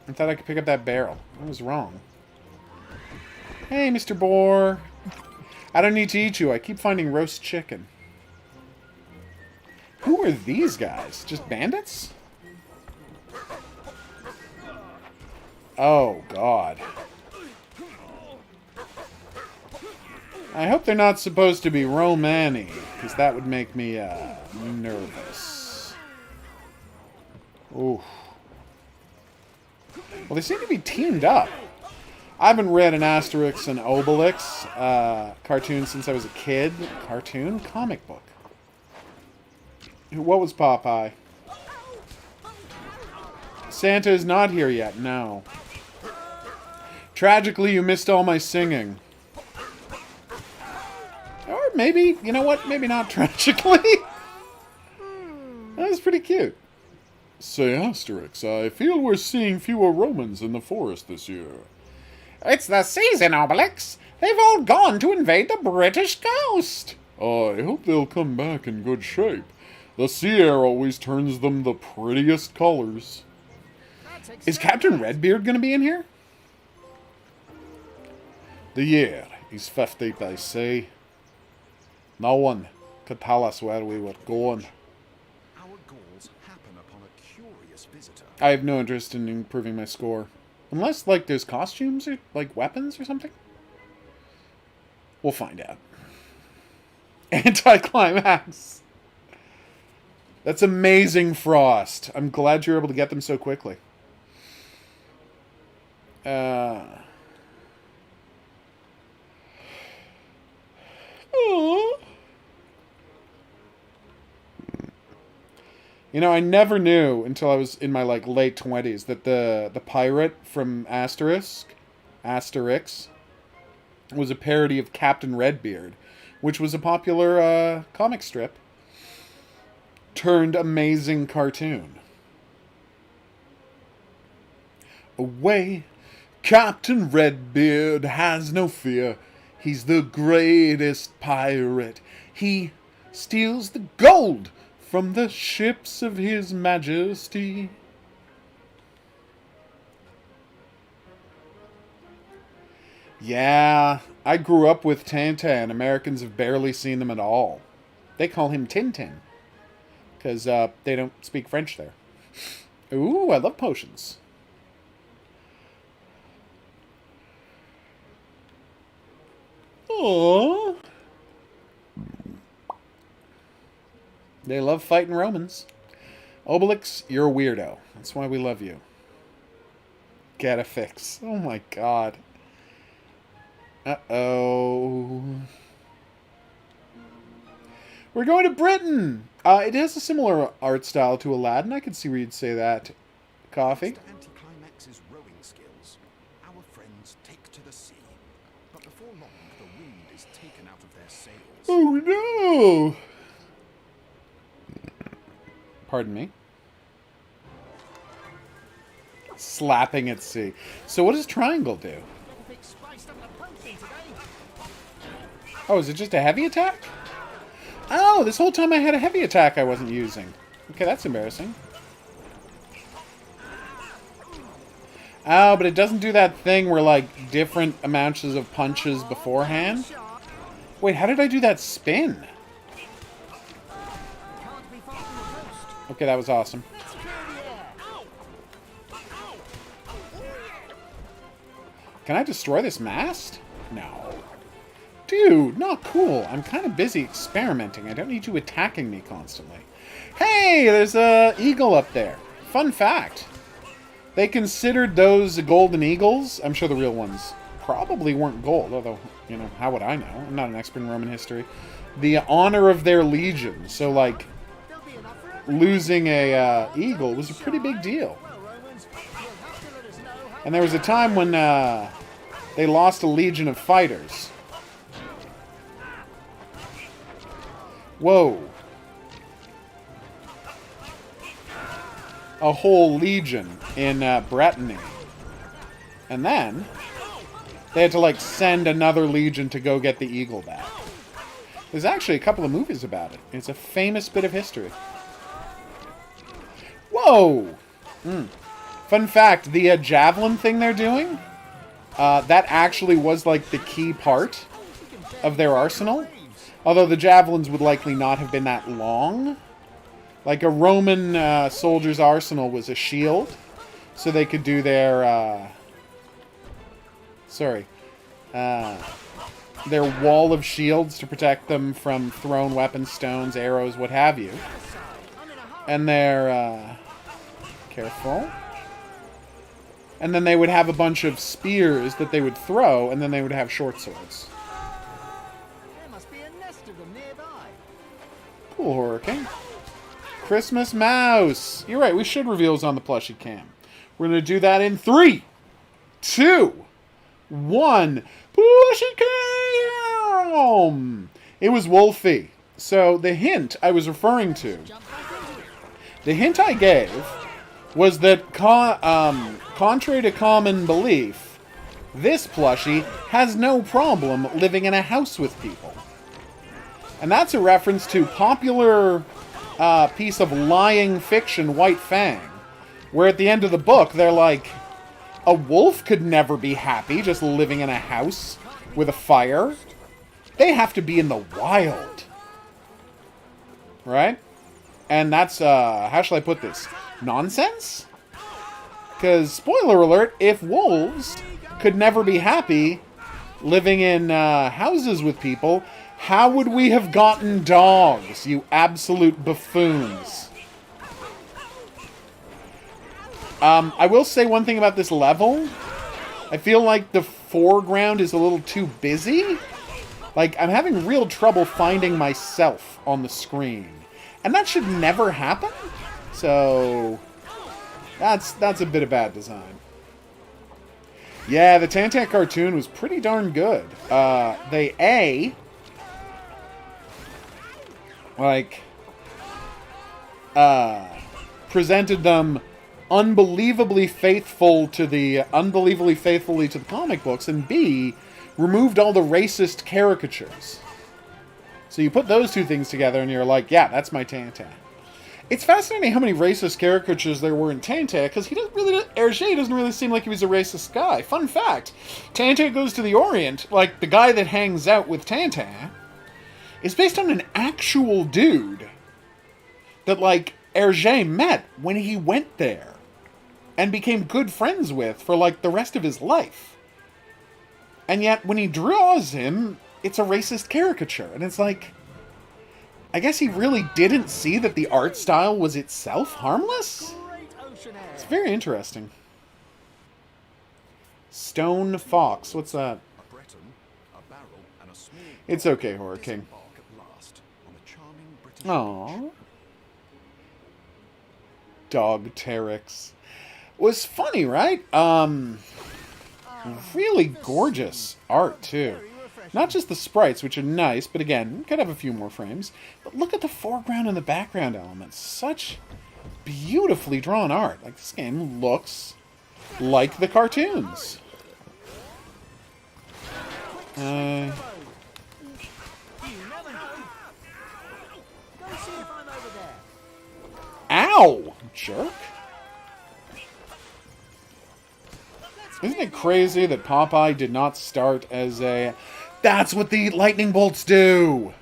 I thought I could pick up that barrel. I was wrong. Hey, Mr. Boar. I don't need to eat you. I keep finding roast chicken. Who are these guys? Just bandits? Oh, God. I hope they're not supposed to be Romani, because that would make me, nervous. Ooh. Well, they seem to be teamed up. I haven't read an Asterix and Obelix cartoon since I was a kid. Cartoon? Comic book. What was Popeye? Santa is not here yet, no. Tragically, you missed all my singing. Or maybe, you know what? Maybe not tragically. That was pretty cute. Say, Asterix, I feel we're seeing fewer Romans in the forest this year. It's the season, Obelix. They've all gone to invade the British coast. I hope they'll come back in good shape. The sea air always turns them the prettiest colors. Is Captain Redbeard going to be in here? The year is 50, they say. No one could tell us where we were going. Our goals happen upon a curious visitor. I have no interest in improving my score. Unless, like, there's costumes or, like, weapons or something. We'll find out. Anticlimax. That's amazing, Frost. I'm glad you're able to get them so quickly. You know, I never knew until I was in my, like, late 20s that the pirate from Asterix was a parody of Captain Redbeard, which was a popular comic strip turned amazing cartoon. Away, Captain Redbeard has no fear. He's the greatest pirate. He steals the gold from the ships of His Majesty. Yeah, I grew up with Tintin. Americans have barely seen them at all. They call him Tintin. Because they don't speak French there. Ooh, I love potions. Aww. They love fighting Romans. Obelix, you're a weirdo. That's why we love you. Get a fix. Oh my god. Uh-oh. We're going to Britain! It has a similar art style to Aladdin. I could see where you'd say that. Coffee? Mr. Anticlimax's rowing skills. Our friends take to the sea. But before long, the wind is taken out of their sails. Oh no! Pardon me? Slapping at sea. So what does triangle do? Oh, is it just a heavy attack? Oh, this whole time I had a heavy attack I wasn't using. Okay, that's embarrassing. Oh, but it doesn't do that thing where, like, different amounts of punches beforehand? Wait, how did I do that spin? Okay, that was awesome. Can I destroy this mast? No. Dude, not cool. I'm kind of busy experimenting. I don't need you attacking me constantly. Hey, there's a eagle up there. Fun fact. They considered those golden eagles, I'm sure the real ones probably weren't gold, although, you know, how would I know? I'm not an expert in Roman history. The honor of their legion. So, like, losing a eagle was a pretty big deal. And there was a time when they lost a legion of fighters. Whoa. A whole legion in Brittany. And then they had to, like, send another legion to go get the eagle back. There's actually a couple of movies about it. It's a famous bit of history. Whoa! Fun fact, the javelin thing they're doing, that actually was, like, the key part of their arsenal. Although the javelins would likely not have been that long. Like, a Roman soldier's arsenal was a shield, so they could do their, their wall of shields to protect them from thrown weapons, stones, arrows, what have you. And their, careful. And then they would have a bunch of spears that they would throw, and then they would have short swords. There must be a nest of them nearby. Cool, Horror King. Christmas mouse. You're right, we should reveal who's on the plushie cam. We're going to do that in 3, 2, 1. Plushie cam! It was Wolfie. So the hint I was referring to, the hint I gave was that, contrary to common belief, this plushie has no problem living in a house with people. And that's a reference to popular piece of lying fiction, White Fang, where at the end of the book, they're like, a wolf could never be happy just living in a house with a fire. They have to be in the wild. Right? And that's, how shall I put this? Nonsense? Because, spoiler alert, if wolves could never be happy living in houses with people, how would we have gotten dogs, you absolute buffoons? I will say one thing about this level. I feel like the foreground is a little too busy. Like, I'm having real trouble finding myself on the screen. And that should never happen. So, that's a bit of bad design. Yeah, the Tantan cartoon was pretty darn good. They, presented them unbelievably faithfully to the comic books, and B, removed all the racist caricatures. So you put those two things together and you're like, yeah, that's my Tantan. It's fascinating how many racist caricatures there were in Tantan, because Hergé doesn't really seem like he was a racist guy. Fun fact, Tantan Goes to the Orient, like the guy that hangs out with Tantan, is based on an actual dude that, like, Hergé met when he went there and became good friends with for, like, the rest of his life. And yet, when he draws him, it's a racist caricature. And it's like, I guess he really didn't see that the art style was itself harmless? It's very interesting. Stone Fox. What's that? A Breton, a barrel, and a small It's okay, Horror King. disembark at last on a charming British Aww. Dog Asterix. Was funny, right? Really gorgeous art, too. Not just the sprites, which are nice, but again, could have a few more frames. But look at the foreground and the background elements. Such beautifully drawn art. Like, this game looks like the cartoons. Ow! Jerk. Isn't it crazy that Popeye did not start as a... That's what the lightning bolts do!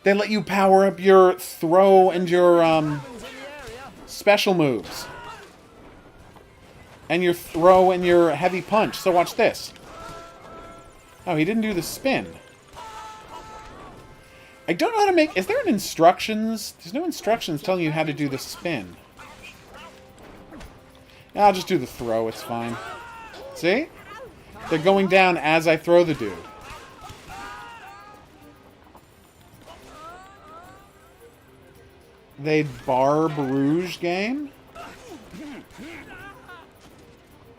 They let you power up your throw and your, special moves. And your throw and your heavy punch. So watch this. Oh, he didn't do the spin. I don't know how to make... Is there an instructions? There's no instructions telling you how to do the spin. I'll just do the throw. It's fine. See? They're going down as I throw the dude. The Barbe Rouge game?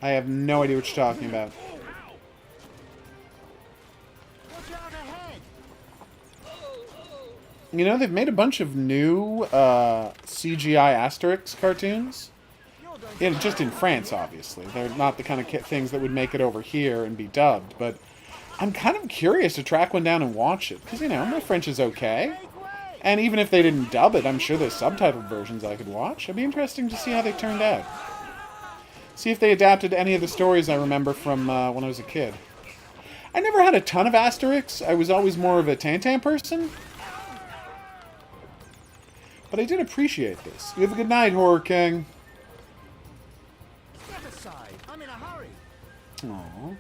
I have no idea what you're talking about. You know, they've made a bunch of new CGI Asterix cartoons. Yeah, just in France, obviously. They're not the kind of things that would make it over here and be dubbed, but I'm kind of curious to track one down and watch it, because, you know, my French is okay. And even if they didn't dub it, I'm sure there's subtitled versions I could watch. It'd be interesting to see how they turned out. See if they adapted any of the stories I remember from when I was a kid. I never had a ton of Asterix. I was always more of a Tintin person. But I did appreciate this. You have a good night, Horror King. Step aside. I'm in a hurry. Aww.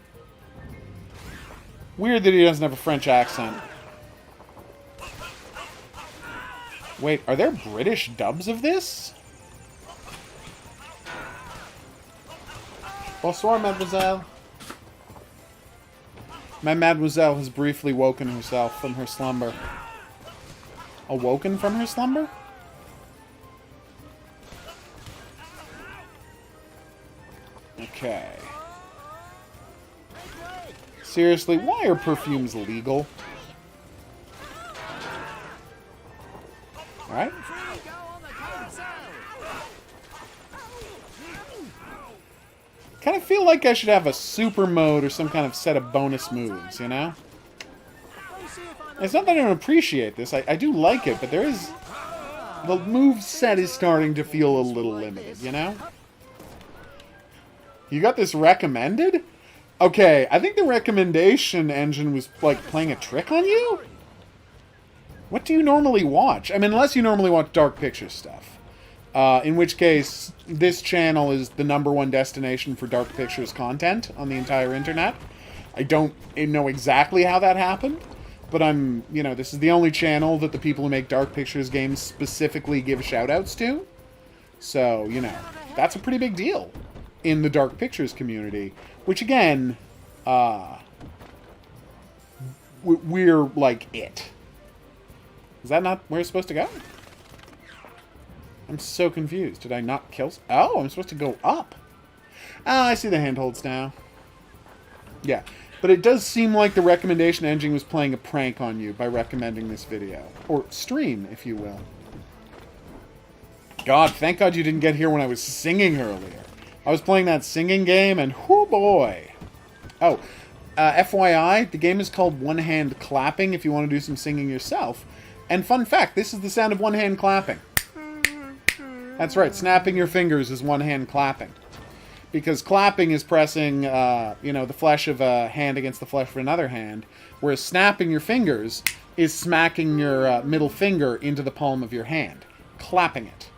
Weird that he doesn't have a French accent. Wait, are there British dubs of this? Bonsoir, mademoiselle. My mademoiselle has briefly woken herself from her slumber. Awoken from her slumber? Okay. Seriously, why are perfumes legal? Alright. Kind of feel like I should have a super mode or some kind of set of bonus moves, you know? It's not that I don't appreciate this. I do like it, but there is... The move set is starting to feel a little limited, you know? You got this recommended? Okay, I think the recommendation engine was, like, playing a trick on you? What do you normally watch? I mean, unless you normally watch Dark Pictures stuff. In which case, this channel is the #1 destination for Dark Pictures content on the entire internet. I don't know exactly how that happened, but I'm, you know, this is the only channel that the people who make Dark Pictures games specifically give shout-outs to. So, you know, that's a pretty big deal in the Dark Pictures community, which, again, we're, like, it. Is that not where it's supposed to go? I'm so confused. Did I not kill... Oh, I'm supposed to go up. Oh, I see the handholds now. Yeah. But it does seem like the recommendation engine was playing a prank on you by recommending this video. Or stream, if you will. God, thank God you didn't get here when I was singing earlier. I was playing that singing game, and whoo boy. Oh, FYI, the game is called One Hand Clapping if you want to do some singing yourself. And fun fact, this is the sound of one hand clapping. That's right, snapping your fingers is one hand clapping. Because clapping is pressing, you know, the flesh of a hand against the flesh of another hand, whereas snapping your fingers is smacking your middle finger into the palm of your hand. Clapping it.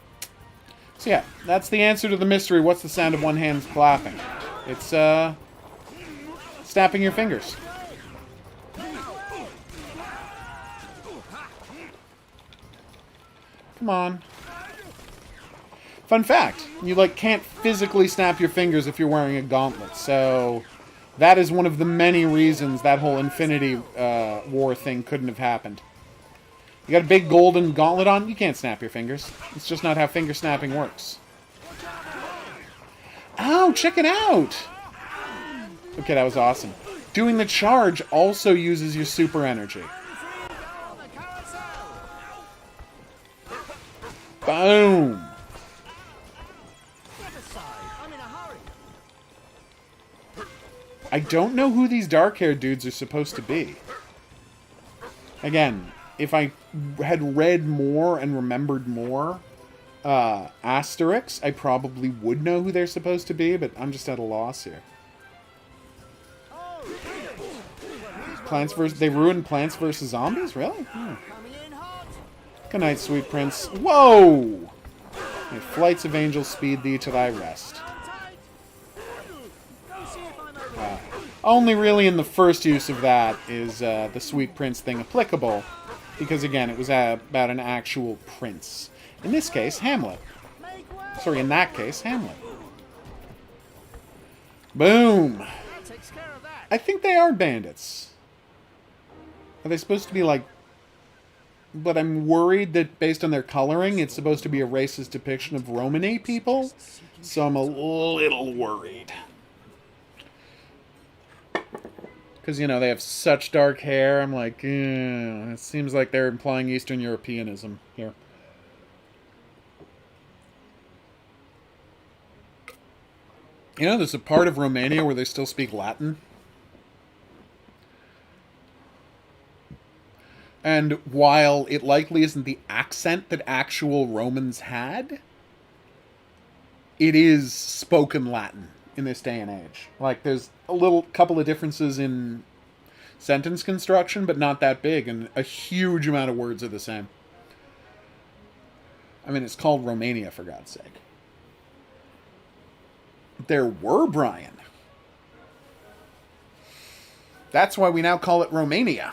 So yeah, that's the answer to the mystery, what's the sound of one hand clapping? It's, snapping your fingers. Come on. Fun fact, you, like, can't physically snap your fingers if you're wearing a gauntlet, so that is one of the many reasons that whole Infinity War thing couldn't have happened. You got a big golden gauntlet on, you can't snap your fingers. It's just not how finger snapping works. Oh, check it out! Okay, that was awesome. Doing the charge also uses your super energy. Boom! I don't know who these dark-haired dudes are supposed to be. Again, if I had read more and remembered more Asterix, I probably would know who they're supposed to be, but I'm just at a loss here. They ruined Plants vs. Zombies? Really? Hmm. Good night, sweet prince. Whoa! May flights of angels speed thee to thy rest. Only really in the first use of that is the Sweet Prince thing applicable, because again, it was about an actual prince. In this case, Hamlet. Sorry, in that case, Hamlet. Boom! That takes care of that. I think they are bandits. Are they supposed to be like... But I'm worried that based on their coloring, it's supposed to be a racist depiction of Romany people. So I'm a little worried. Because, you know, they have such dark hair. I'm like, it seems like they're implying Eastern Europeanism here. You know, there's a part of Romania where they still speak Latin. And while it likely isn't the accent that actual Romans had, it is spoken Latin in this day and age. Like, there's a little couple of differences in sentence construction, but not that big, and a huge amount of words are the same. I mean, it's called Romania, for God's sake. There were, Brian. That's why we now call it Romania.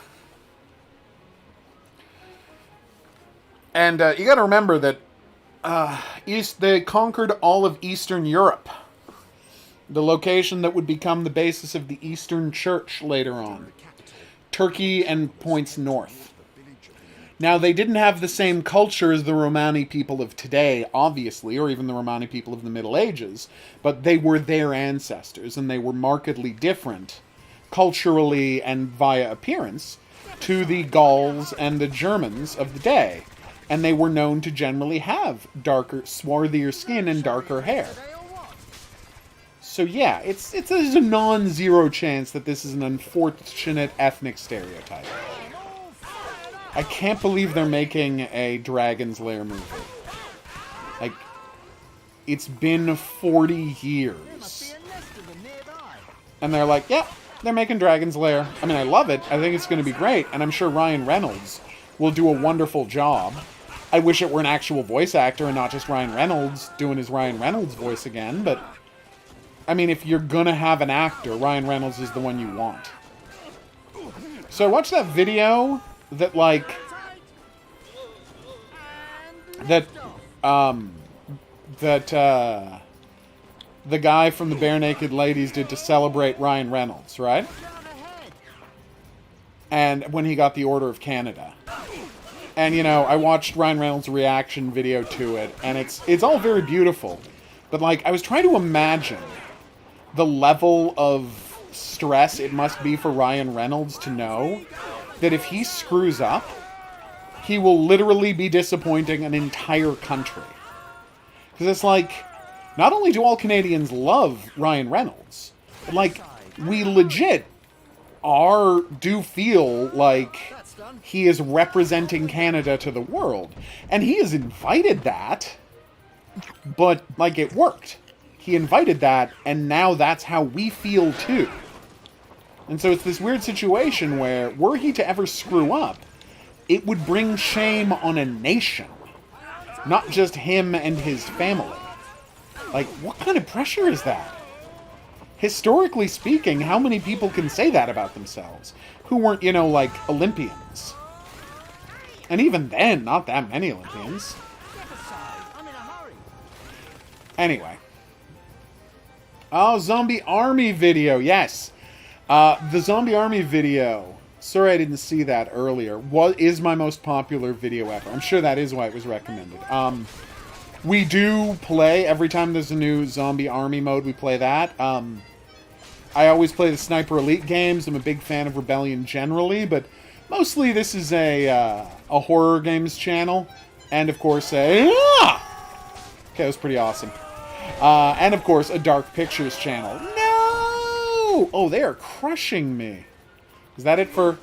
And you got to remember that they conquered all of Eastern Europe. The location that would become the basis of the Eastern Church later on. Turkey and points north. Now, they didn't have the same culture as the Romani people of today, obviously, or even the Romani people of the Middle Ages, but they were their ancestors, and they were markedly different, culturally and via appearance, to the Gauls and the Germans of the day. And they were known to generally have darker, swarthier skin and darker hair. So yeah, there's a non-zero chance that this is an unfortunate ethnic stereotype. I can't believe they're making a Dragon's Lair movie. Like, it's been 40 years. And they're like, yeah, they're making Dragon's Lair. I mean, I love it. I think it's going to be great. And I'm sure Ryan Reynolds will do a wonderful job. I wish it were an actual voice actor and not just Ryan Reynolds doing his Ryan Reynolds voice again. But, I mean, if you're going to have an actor, Ryan Reynolds is the one you want. So I watched that video that, like, the guy from the Bare Naked Ladies did to celebrate Ryan Reynolds, right? And when he got the Order of Canada. And, you know, I watched Ryan Reynolds' reaction video to it, and it's all very beautiful. But, like, I was trying to imagine the level of stress it must be for Ryan Reynolds to know that if he screws up, he will literally be disappointing an entire country. Because it's like, not only do all Canadians love Ryan Reynolds, but, like, we legit do feel like he is representing Canada to the world. And he has invited that, but, like, it worked. He invited that, and now that's how we feel too. And so it's this weird situation where, were he to ever screw up, it would bring shame on a nation. Not just him and his family. Like, what kind of pressure is that? Historically speaking, how many people can say that about themselves? Who weren't, you know, like, Olympians? And even then, not that many Olympians. Anyway. Oh, Zombie Army video, yes. The Zombie Army video, sorry I didn't see that earlier, is my most popular video ever. I'm sure that is why it was recommended. We do play, every time there's a new Zombie Army mode, we play that. I always play the Sniper Elite games. I'm a big fan of Rebellion generally, but mostly this is a horror games channel. And, of course, okay, that was pretty awesome. And, of course, a Dark Pictures channel. No! Oh, they are crushing me. Is that it for...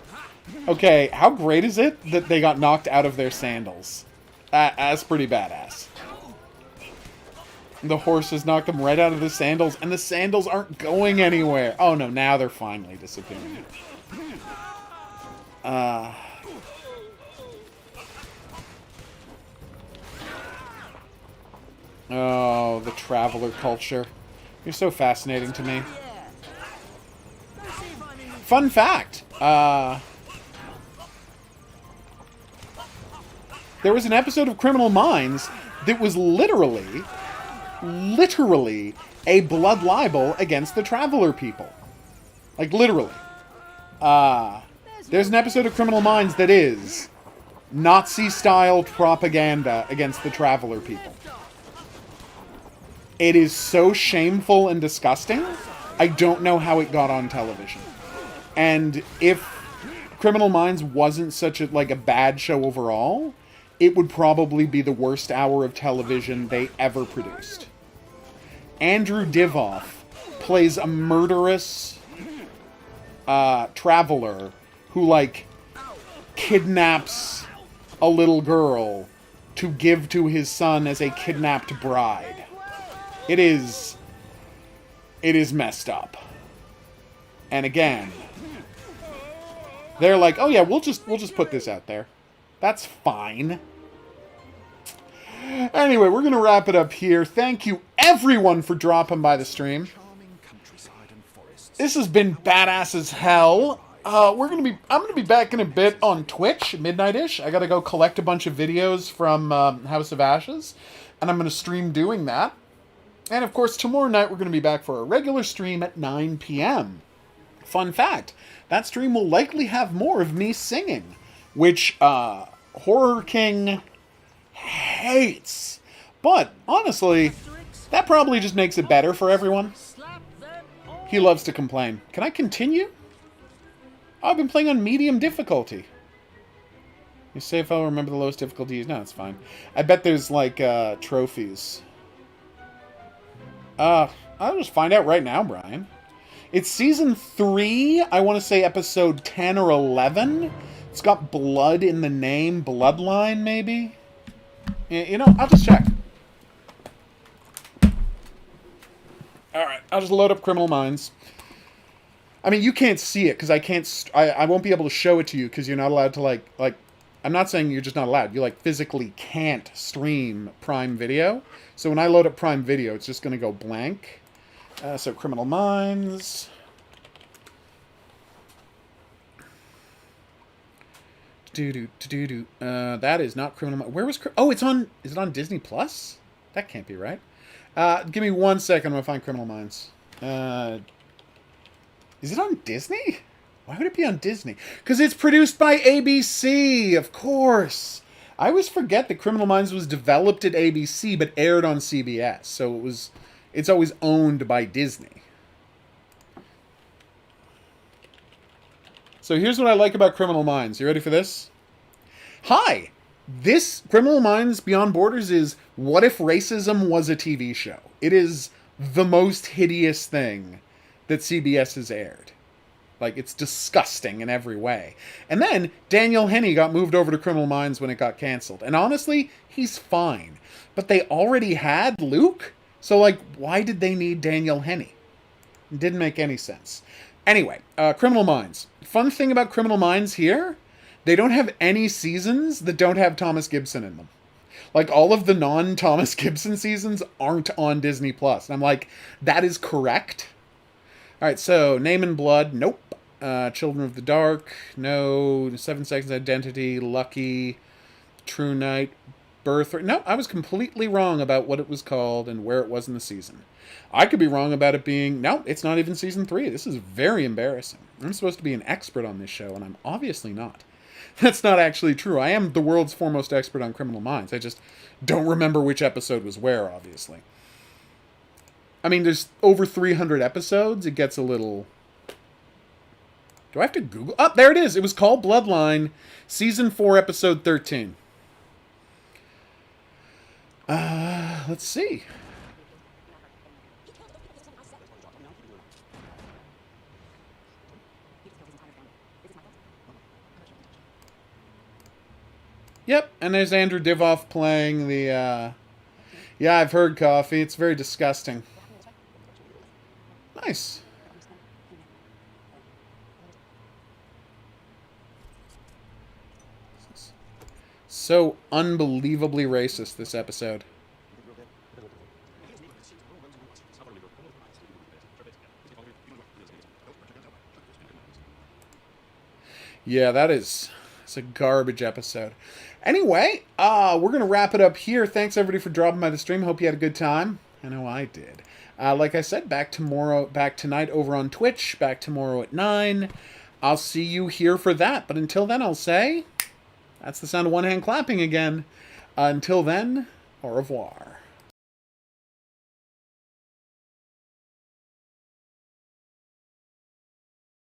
Okay, how great is it that they got knocked out of their sandals? That's pretty badass. The horses knocked them right out of the sandals, and the sandals aren't going anywhere. Oh, no, now they're finally disappearing. Oh, the traveler culture. You're so fascinating to me. Fun fact. There was an episode of Criminal Minds that was literally a blood libel against the Traveler people. Like, literally. There's an episode of Criminal Minds that is Nazi-style propaganda against the Traveler people. It is so shameful and disgusting, I don't know how it got on television. And if Criminal Minds wasn't such a bad show overall, it would probably be the worst hour of television they ever produced. Andrew Divoff plays a murderous traveler who, kidnaps a little girl to give to his son as a kidnapped bride. It is messed up. And again, they're like, oh yeah, we'll just put this out there. That's fine. Anyway, we're going to wrap it up here. Thank you, everyone, for dropping by the stream. This has been badass as hell. I'm going to be back in a bit on Twitch, midnight-ish. I got to go collect a bunch of videos from House of Ashes, and I'm going to stream doing that. And, of course, tomorrow night we're going to be back for a regular stream at 9 p.m. Fun fact, that stream will likely have more of me singing, which Horror King hates. But, honestly, that probably just makes it better for everyone. He loves to complain. Can I continue? Oh, I've been playing on medium difficulty. You say if I'll remember the lowest difficulties? No, it's fine. I bet there's, trophies. I'll just find out right now, Brian. It's Season 3, I want to say Episode 10 or 11. It's got blood in the name. Bloodline, maybe? You know, I'll just check. Alright, I'll just load up Criminal Minds. I mean, you can't see it, because I won't be able to show it to you, because you're not allowed to, I'm not saying you're just not allowed. You, physically can't stream Prime Video. So when I load up Prime Video, it's just going to go blank. So Criminal Minds. That is not Criminal Minds. Where was... Oh, it's on... Is it on Disney Plus? That can't be right. Give me 1 second. I'm going to find Criminal Minds. Is it on Disney? Why would it be on Disney? Because it's produced by ABC, of course. I always forget that Criminal Minds was developed at ABC, but aired on CBS. So it's always owned by Disney. So here's what I like about Criminal Minds. You ready for this? Hi! This Criminal Minds Beyond Borders is What If Racism Was a TV Show. It is the most hideous thing that CBS has aired. It's disgusting in every way. And then, Daniel Henney got moved over to Criminal Minds when it got canceled. And honestly, he's fine. But they already had Luke? So, why did they need Daniel Henney? It didn't make any sense. Anyway, Criminal Minds. Fun thing about Criminal Minds here, they don't have any seasons that don't have Thomas Gibson in them. All of the non-Thomas Gibson seasons aren't on Disney+. And I'm like, that is correct? Alright, so, Name and Blood, nope. Children of the Dark, no. 7 Seconds Identity, Lucky, True Night, Birthright. No, I was completely wrong about what it was called and where it was in the season. I could be wrong about it being... No, it's not even Season 3. This is very embarrassing. I'm supposed to be an expert on this show, and I'm obviously not. That's not actually true. I am the world's foremost expert on Criminal Minds. I just don't remember which episode was where, obviously. I mean, there's over 300 episodes. It gets a little... Do I have to Google? Oh, there it is. It was called Bloodline, Season 4, Episode 13. Let's see. Yep, and there's Andrew Divoff playing the, Yeah, I've heard Coffee. It's very disgusting. Nice. So unbelievably racist, this episode. Yeah, it's a garbage episode. Anyway, we're going to wrap it up here. Thanks, everybody, for dropping by the stream. Hope you had a good time. I know I did. Like I said, back tonight over on Twitch. Back tomorrow at 9. I'll see you here for that. But until then, I'll say, that's the sound of one hand clapping again. Until then, au revoir.